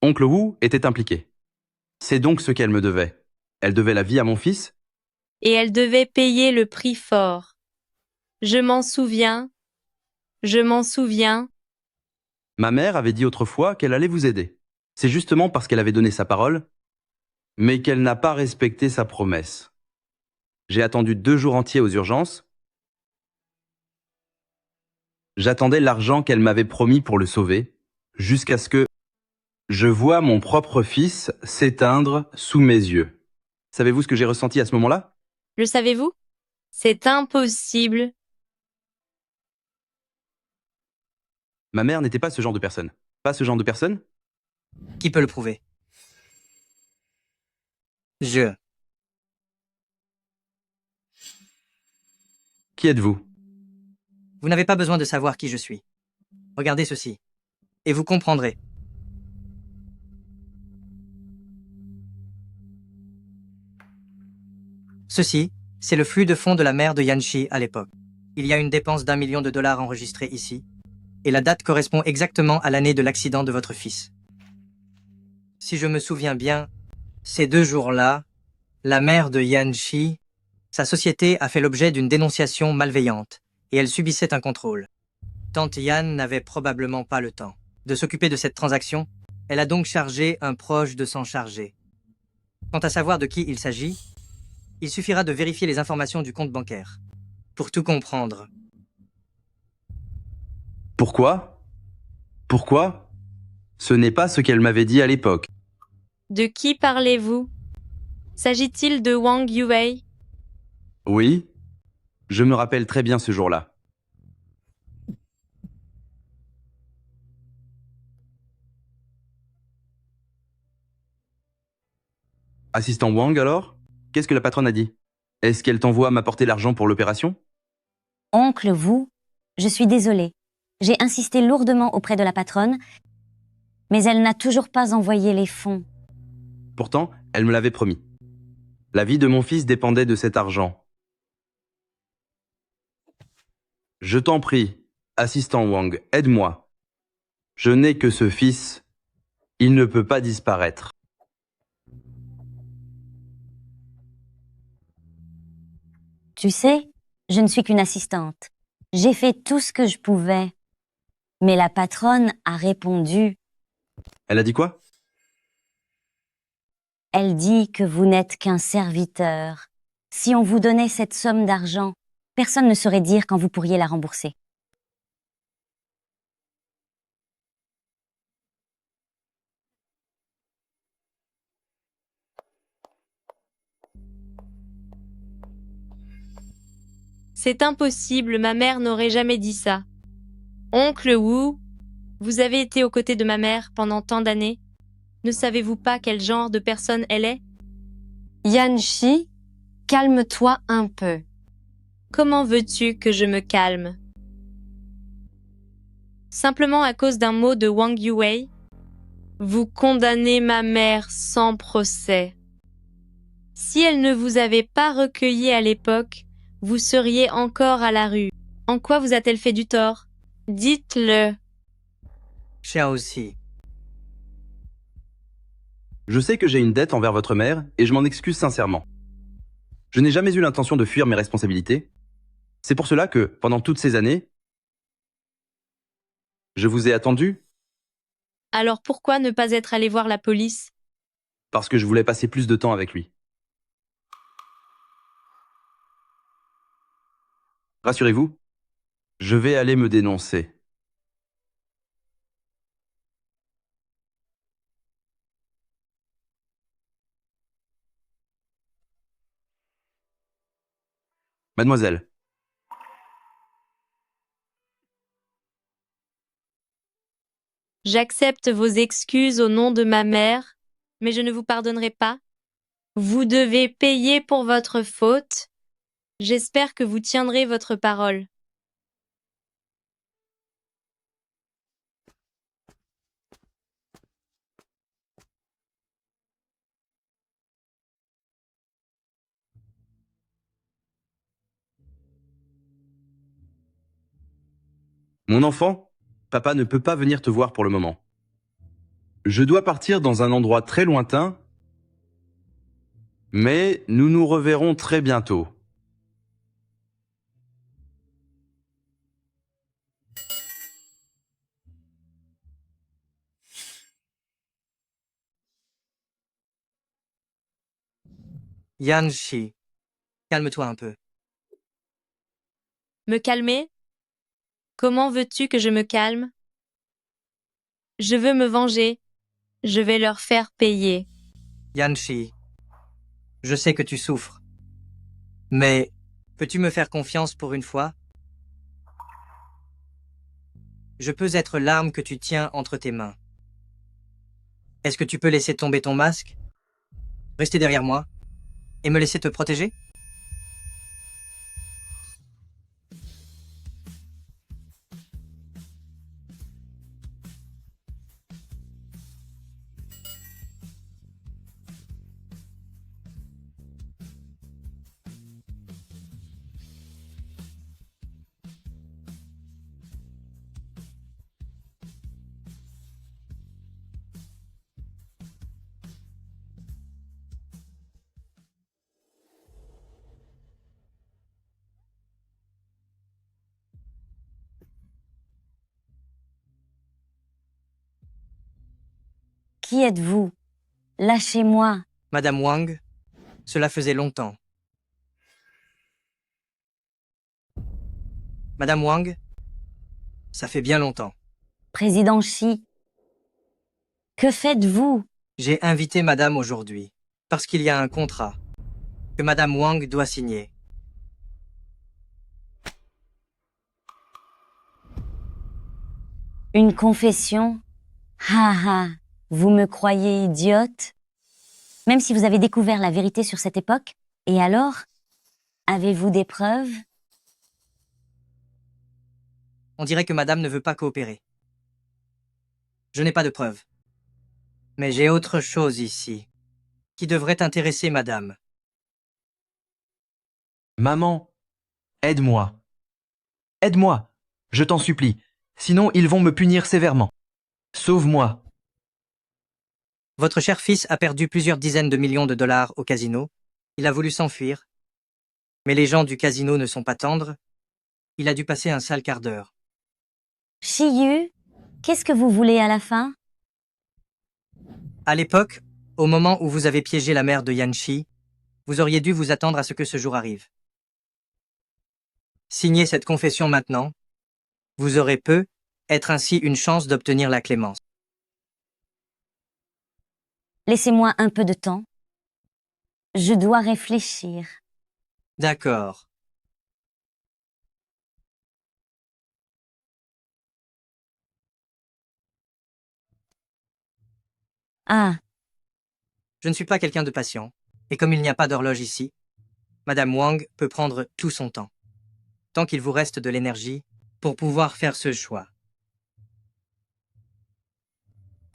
Oncle Wu était impliqué. C'est donc ce qu'elle me devait. Elle devait la vie à mon fils. Et elle devait payer le prix fort. Je m'en souviens. Je m'en souviens. Ma mère avait dit autrefois qu'elle allait vous aider. C'est justement parce qu'elle avait donné sa parole, mais qu'elle n'a pas respecté sa promesse. J'ai attendu 2 jours entiers aux urgences. J'attendais l'argent qu'elle m'avait promis pour le sauver, jusqu'à ce que je vois mon propre fils s'éteindre sous mes yeux. Savez-vous ce que j'ai ressenti à ce moment-là? Le savez-vous? C'est impossible. Ma mère n'était pas ce genre de personne. Pas ce genre de personne? Qui peut le prouver? Je. Qui êtes-vous? Vous n'avez pas besoin de savoir qui je suis. Regardez ceci, et vous comprendrez. Ceci, c'est le flux de fonds de la mère de Yanshi à l'époque. Il y a une dépense d'1 million de dollars enregistrée ici, et la date correspond exactement à l'année de l'accident de votre fils. Si je me souviens bien, ces 2 jours-là, la mère de Yanshi, sa société a fait l'objet d'une dénonciation malveillante, et elle subissait un contrôle. Tante Yann n'avait probablement pas le temps de s'occuper de cette transaction, elle a donc chargé un proche de s'en charger. Quant à savoir de qui il s'agit, il suffira de vérifier les informations du compte bancaire. Pour tout comprendre. Pourquoi? Pourquoi? Ce n'est pas ce qu'elle m'avait dit à l'époque. De qui parlez-vous? S'agit-il de Wang Yuwei? Oui, je me rappelle très bien ce jour-là. Assistant Wang alors? Qu'est-ce que la patronne a dit? Est-ce qu'elle t'envoie m'apporter l'argent pour l'opération? Oncle Wu, je suis désolée. J'ai insisté lourdement auprès de la patronne, mais elle n'a toujours pas envoyé les fonds. Pourtant, elle me l'avait promis. La vie de mon fils dépendait de cet argent. Je t'en prie, assistant Wang, aide-moi. Je n'ai que ce fils. Il ne peut pas disparaître. Tu sais, je ne suis qu'une assistante. J'ai fait tout ce que je pouvais. Mais la patronne a répondu. Elle a dit quoi? Elle dit que vous n'êtes qu'un serviteur. Si on vous donnait cette somme d'argent, personne ne saurait dire quand vous pourriez la rembourser. C'est impossible, ma mère n'aurait jamais dit ça. Oncle Wu, vous avez été aux côtés de ma mère pendant tant d'années. Ne savez-vous pas quel genre de personne elle est? Yanshi, calme-toi un peu. Comment veux-tu que je me calme? Simplement à cause d'un mot de Wang Yuwei? Vous condamnez ma mère sans procès. Si elle ne vous avait pas recueilli à l'époque, vous seriez encore à la rue. En quoi vous a-t-elle fait du tort? Dites-le. Xiao Xi, Je sais que j'ai une dette envers votre mère et je m'en excuse sincèrement. Je n'ai jamais eu l'intention de fuir mes responsabilités. C'est pour cela que, pendant toutes ces années, je vous ai attendu Alors pourquoi ne pas être allé voir la police? parce que je voulais passer plus de temps avec lui. Rassurez-vous, je vais aller me dénoncer. Mademoiselle, J'accepte vos excuses au nom de ma mère, mais je ne vous pardonnerai pas. Vous devez payer pour votre faute. J'espère que vous tiendrez votre parole. mon enfant, papa ne peut pas venir te voir pour le moment. Je dois partir dans un endroit très lointain, mais nous nous reverrons très bientôt. Yan Shi, calme-toi un peu. Me calmer? Comment veux-tu que je me calme? Je veux me venger. Je vais leur faire payer. Yan Shi, je sais que tu souffres. Mais peux-tu me faire confiance pour une fois? Je peux être l'arme que tu tiens entre tes mains. Est-ce que tu peux laisser tomber ton masque, rester derrière moi, et me laisser te protéger? Qui êtes-vous? Lâchez-moi. Madame Wang, cela faisait longtemps. Madame Wang, ça fait bien longtemps. Président Xi. Que faites-vous? J'ai invité Madame aujourd'hui, parce qu'il y a un contrat que Madame Wang doit signer. Une confession? Ha ha, vous me croyez idiote? Même si vous avez découvert la vérité sur cette époque? Et alors? Avez-vous des preuves? On dirait que Madame ne veut pas coopérer. Je n'ai pas de preuves. Mais j'ai autre chose ici, qui devrait intéresser Madame. Maman, aide-moi. Aide-moi, je t'en supplie. Sinon, ils vont me punir sévèrement. Sauve-moi. Votre cher fils a perdu plusieurs dizaines de millions de dollars au casino. Il a voulu s'enfuir. Mais les gens du casino ne sont pas tendres. Il a dû passer un sale quart d'heure. Shiyu, qu'est-ce que vous voulez à la fin? À l'époque, au moment où vous avez piégé la mère de Yanshi, vous auriez dû vous attendre à ce que ce jour arrive. Signez cette confession maintenant. Vous aurez être ainsi une chance d'obtenir la clémence. Laissez-moi un peu de temps. Je dois réfléchir. D'accord. Ah, Je ne suis pas quelqu'un de patient, et comme il n'y a pas d'horloge ici, Madame Wang peut prendre tout son temps, tant qu'il vous reste de l'énergie pour pouvoir faire ce choix.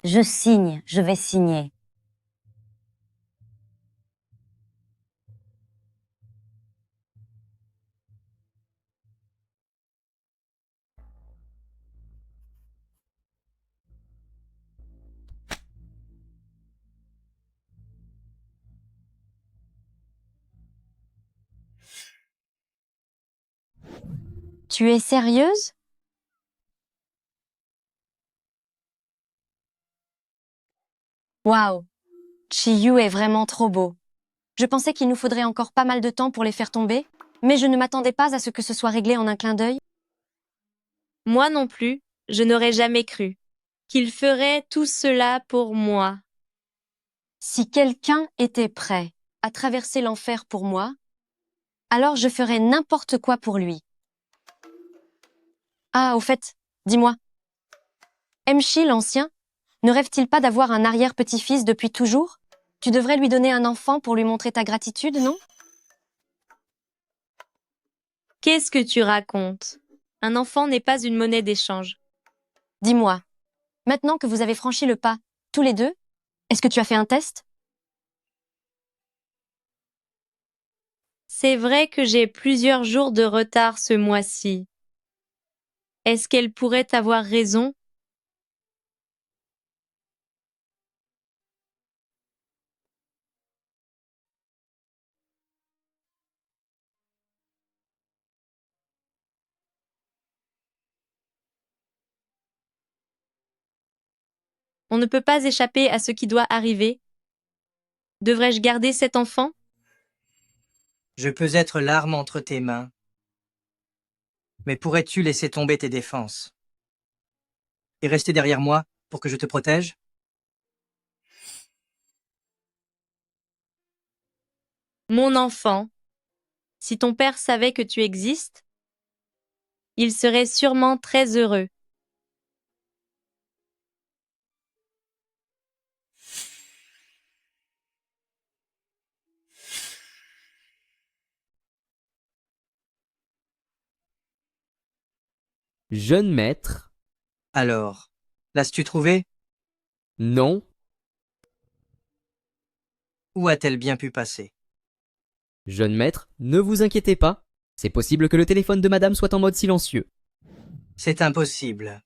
je signe, je vais signer. Tu es sérieuse? Waouh, Chiyu est vraiment trop beau. Je pensais qu'il nous faudrait encore pas mal de temps pour les faire tomber, mais je ne m'attendais pas à ce que ce soit réglé en un clin d'œil. Moi non plus, je n'aurais jamais cru qu'il ferait tout cela pour moi. Si quelqu'un était prêt à traverser l'enfer pour moi, alors je ferais n'importe quoi pour lui. Ah, au fait, dis-moi, Emshi l'ancien, ne rêve-t-il pas d'avoir un arrière-petit-fils depuis toujours? Tu devrais lui donner un enfant pour lui montrer ta gratitude, non? Qu'est-ce que tu racontes? Un enfant n'est pas une monnaie d'échange. Dis-moi, maintenant que vous avez franchi le pas, tous les deux, est-ce que tu as fait un test? C'est vrai que j'ai plusieurs jours de retard ce mois-ci. Est-ce qu'elle pourrait avoir raison? On ne peut pas échapper à ce qui doit arriver. Devrais-je garder cet enfant? Je peux être l'arme entre tes mains, mais pourrais-tu laisser tomber tes défenses et rester derrière moi pour que je te protège? Mon enfant, si ton père savait que tu existes, il serait sûrement très heureux. Jeune maître, Alors, l'as-tu trouvé? non. Où a-t-elle bien pu passer? Jeune maître, ne vous inquiétez pas. C'est possible que le téléphone de madame soit en mode silencieux. C'est impossible.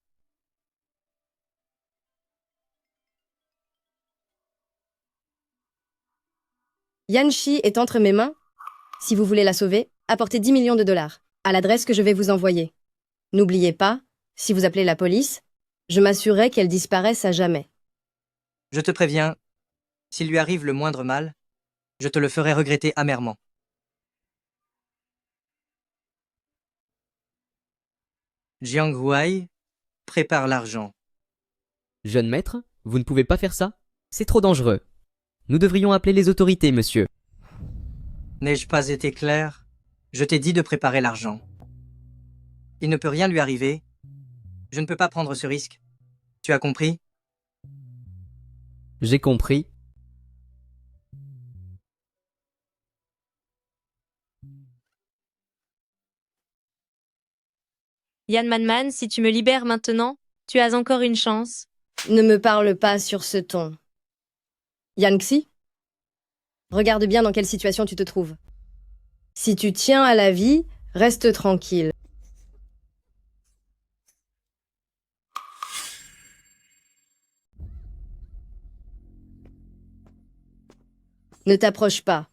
Yanshi est entre mes mains. Si vous voulez la sauver, apportez 10 millions de dollars à l'adresse que je vais vous envoyer. N'oubliez pas, si vous appelez la police, je m'assurerai qu'elle disparaisse à jamais. Je te préviens, s'il lui arrive le moindre mal, je te le ferai regretter amèrement. Jiang Huai, prépare l'argent. Jeune maître, vous ne pouvez pas faire ça. C'est trop dangereux. Nous devrions appeler les autorités, monsieur. N'ai-je pas été clair? Je t'ai dit de préparer l'argent. Il ne peut rien lui arriver. Je ne peux pas prendre ce risque. Tu as compris? J'ai compris. Yan Manman, si tu me libères maintenant, tu as encore une chance. Ne me parle pas sur ce ton. Yanxi, regarde bien dans quelle situation tu te trouves. Si tu tiens à la vie, reste tranquille. Ne t'approche pas.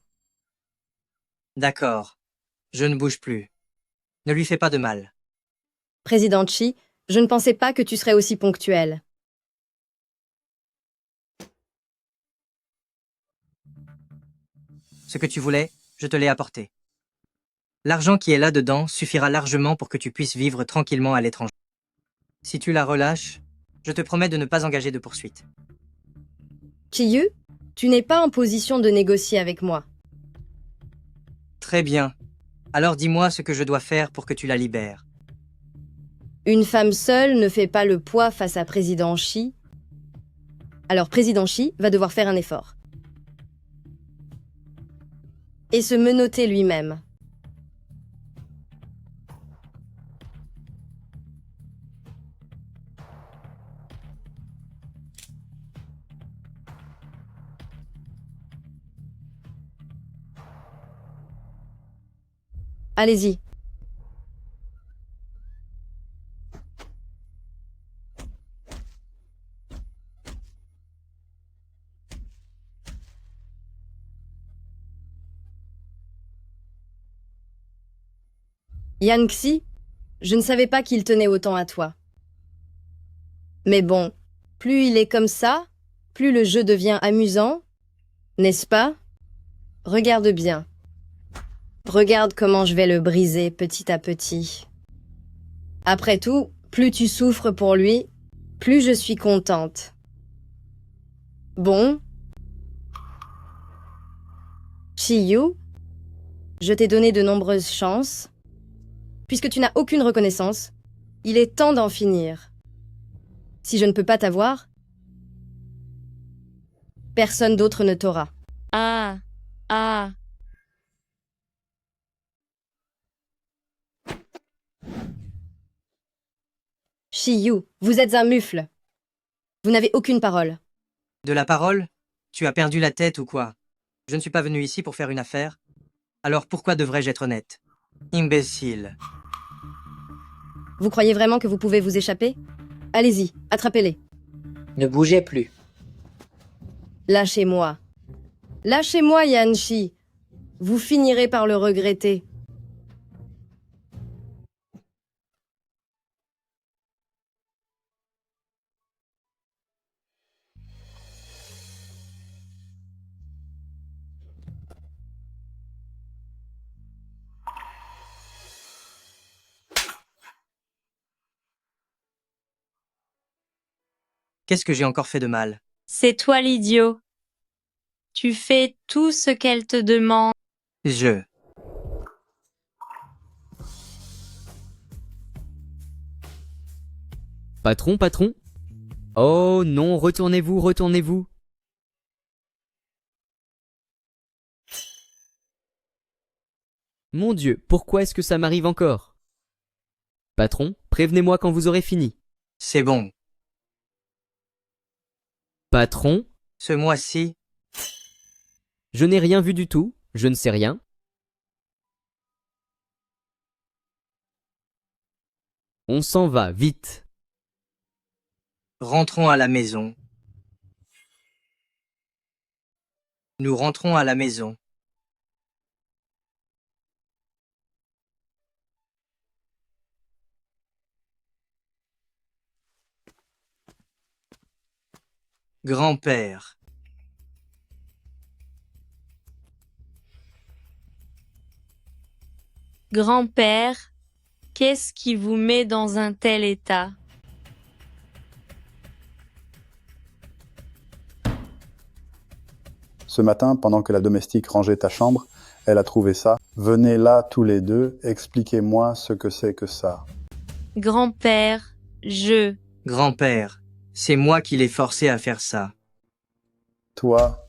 D'accord. Je ne bouge plus. Ne lui fais pas de mal. Président Chi, je ne pensais pas que tu serais aussi ponctuel. Ce que tu voulais, je te l'ai apporté. L'argent qui est là-dedans suffira largement pour que tu puisses vivre tranquillement à l'étranger. Si tu la relâches, je te promets de ne pas engager de poursuite. Chiyu, tu n'es pas en position de négocier avec moi. Très bien. Alors dis-moi ce que je dois faire pour que tu la libères. Une femme seule ne fait pas le poids face à Président Xi. Alors Président Xi va devoir faire un effort. Et se menotter lui-même. Allez-y. Yan Xi, je ne savais pas qu'il tenait autant à toi. Mais bon, plus il est comme ça, plus le jeu devient amusant, n'est-ce pas? Regarde bien. Regarde comment je vais le briser petit à petit. Après tout, plus tu souffres pour lui, plus je suis contente. Bon. Chiyu, je t'ai donné de nombreuses chances. Puisque tu n'as aucune reconnaissance, il est temps d'en finir. Si je ne peux pas t'avoir, personne d'autre ne t'aura. Ah, ah. Chiyu, vous êtes un mufle. Vous n'avez aucune parole. De la parole? Tu as perdu la tête ou quoi? Je ne suis pas venu ici pour faire une affaire. Alors pourquoi devrais-je être honnête? Imbécile. Vous croyez vraiment que vous pouvez vous échapper? Allez-y, attrapez-les. Ne bougez plus. Lâchez-moi. Lâchez-moi, Yanchi. Vous finirez par le regretter. Qu'est-ce que j'ai encore fait de mal? C'est toi l'idiot. Tu fais tout ce qu'elle te demande. Patron, patron. Oh non, retournez-vous, retournez-vous. Mon Dieu, pourquoi est-ce que ça m'arrive encore? Patron, prévenez-moi quand vous aurez fini. C'est bon. Patron, Ce mois-ci, je n'ai rien vu du tout, je ne sais rien. On s'en va, vite. rentrons à la maison. Nous rentrons à la maison. Grand-père. Grand-père, qu'est-ce qui vous met dans un tel état? Ce matin, pendant que la domestique rangeait ta chambre, elle a trouvé ça. Venez là tous les deux, expliquez-moi ce que c'est que ça. Grand-père, Grand-père, c'est moi qui l'ai forcé à faire ça. Toi,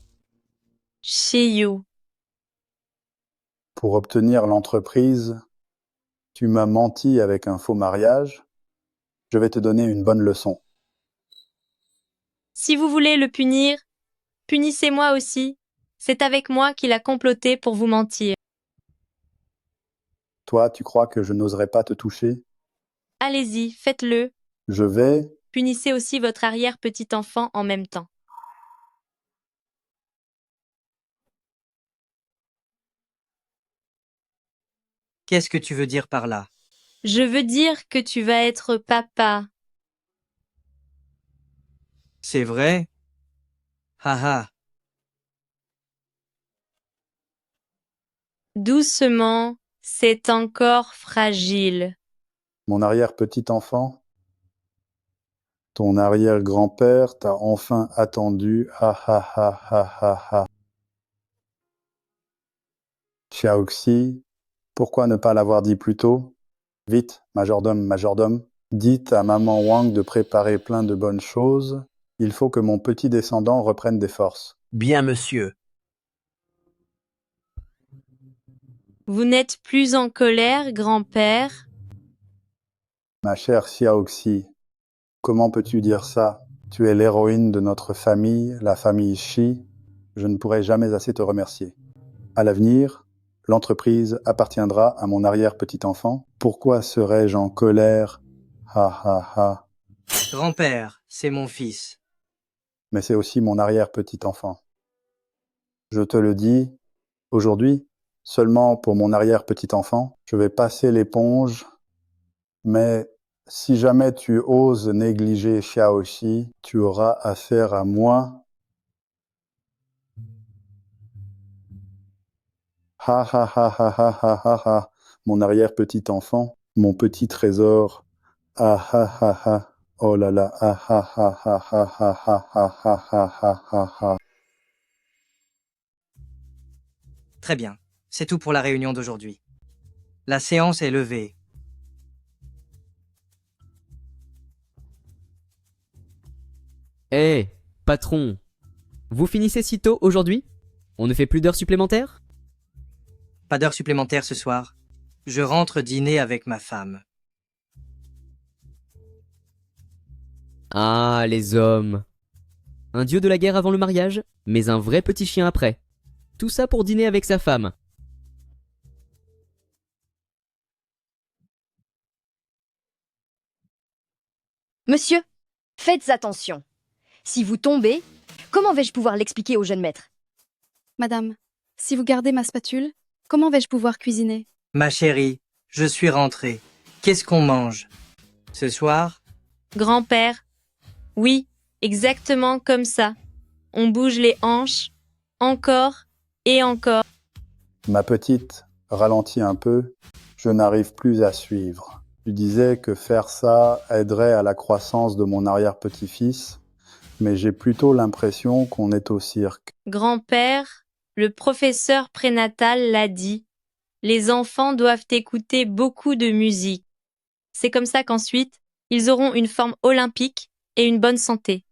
Chiyu, pour obtenir l'entreprise, tu m'as menti avec un faux mariage. Je vais te donner une bonne leçon. si vous voulez le punir, punissez-moi aussi. C'est avec moi qu'il a comploté pour vous mentir. Toi, tu crois que je n'oserais pas te toucher? Allez-y, faites-le. Je vais... Punissez aussi votre arrière-petit-enfant en même temps. Qu'est-ce que tu veux dire par là? Je veux dire que tu vas être papa. C'est vrai? Haha. Doucement, c'est encore fragile. Mon arrière-petit-enfant, ton arrière-grand-père t'a enfin attendu. Ha ha ha ha ha ha. Xiaoxi, pourquoi ne pas l'avoir dit plus tôt? Vite, majordome, majordome, dites à maman Wang de préparer plein de bonnes choses. Il faut que mon petit descendant reprenne des forces. Bien, monsieur. Vous n'êtes plus en colère, grand-père? Ma chère Xiaoxi, comment peux-tu dire ça? Tu es l'héroïne de notre famille, la famille Shi. Je ne pourrai jamais assez te remercier. À l'avenir, l'entreprise appartiendra à mon arrière-petit-enfant. Pourquoi serais-je en colère? Ha ha ha. Grand-père, c'est mon fils. Mais c'est aussi mon arrière-petit-enfant. Je te le dis, aujourd'hui, seulement pour mon arrière-petit-enfant, je vais passer l'éponge, mais si jamais tu oses négliger Xiaoxi, tu auras affaire à moi. Ha ha ha ha ha ha ha ha, mon arrière-petit-enfant, mon petit trésor. Ah ha ha ha, oh là là, ah ha ha ha ha ha ha ha ha ha ha ha. Très bien. C'est tout pour la réunion d'aujourd'hui. La séance est levée. Eh, patron, vous finissez si tôt aujourd'hui? On ne fait plus d'heures supplémentaires? Pas d'heure supplémentaire ce soir. Je rentre dîner avec ma femme. Ah, les hommes. Un dieu de la guerre avant le mariage, mais un vrai petit chien après. Tout ça pour dîner avec sa femme. Monsieur, faites attention. Si vous tombez, comment vais-je pouvoir l'expliquer au jeune maître? Madame, si vous gardez ma spatule, comment vais-je pouvoir cuisiner? Ma chérie, je suis rentré. Qu'est-ce qu'on mange? Ce soir? Grand-père? Oui, exactement comme ça. On bouge les hanches, encore et encore. Ma petite, ralentis un peu, je n'arrive plus à suivre. Tu disais que faire ça aiderait à la croissance de mon arrière-petit-fils, mais j'ai plutôt l'impression qu'on est au cirque. Grand-père, le professeur prénatal l'a dit. Les enfants doivent écouter beaucoup de musique. C'est comme ça qu'ensuite, ils auront une forme olympique et une bonne santé.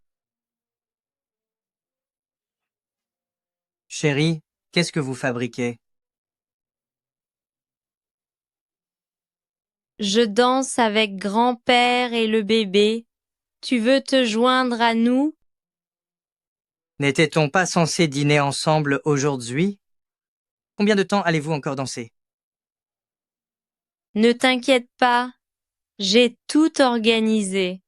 Chérie, qu'est-ce que vous fabriquez? Je danse avec grand-père et le bébé. Tu veux te joindre à nous? N'était-on pas censé dîner ensemble aujourd'hui? Combien de temps allez-vous encore danser? Ne t'inquiète pas, j'ai tout organisé.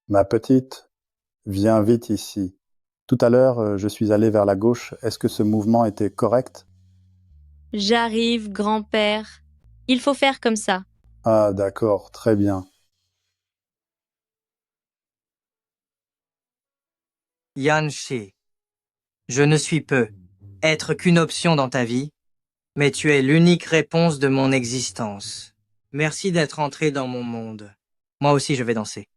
Ma petite, viens vite ici. Tout à l'heure, je suis allé vers la gauche. Est-ce que ce mouvement était correct? J'arrive, grand-père. Il faut faire comme ça. Ah, d'accord, très bien. Yan Shi, je ne suis peu être qu'une option dans ta vie, mais tu es l'unique réponse de mon existence. Merci d'être entré dans mon monde. Moi aussi je vais danser.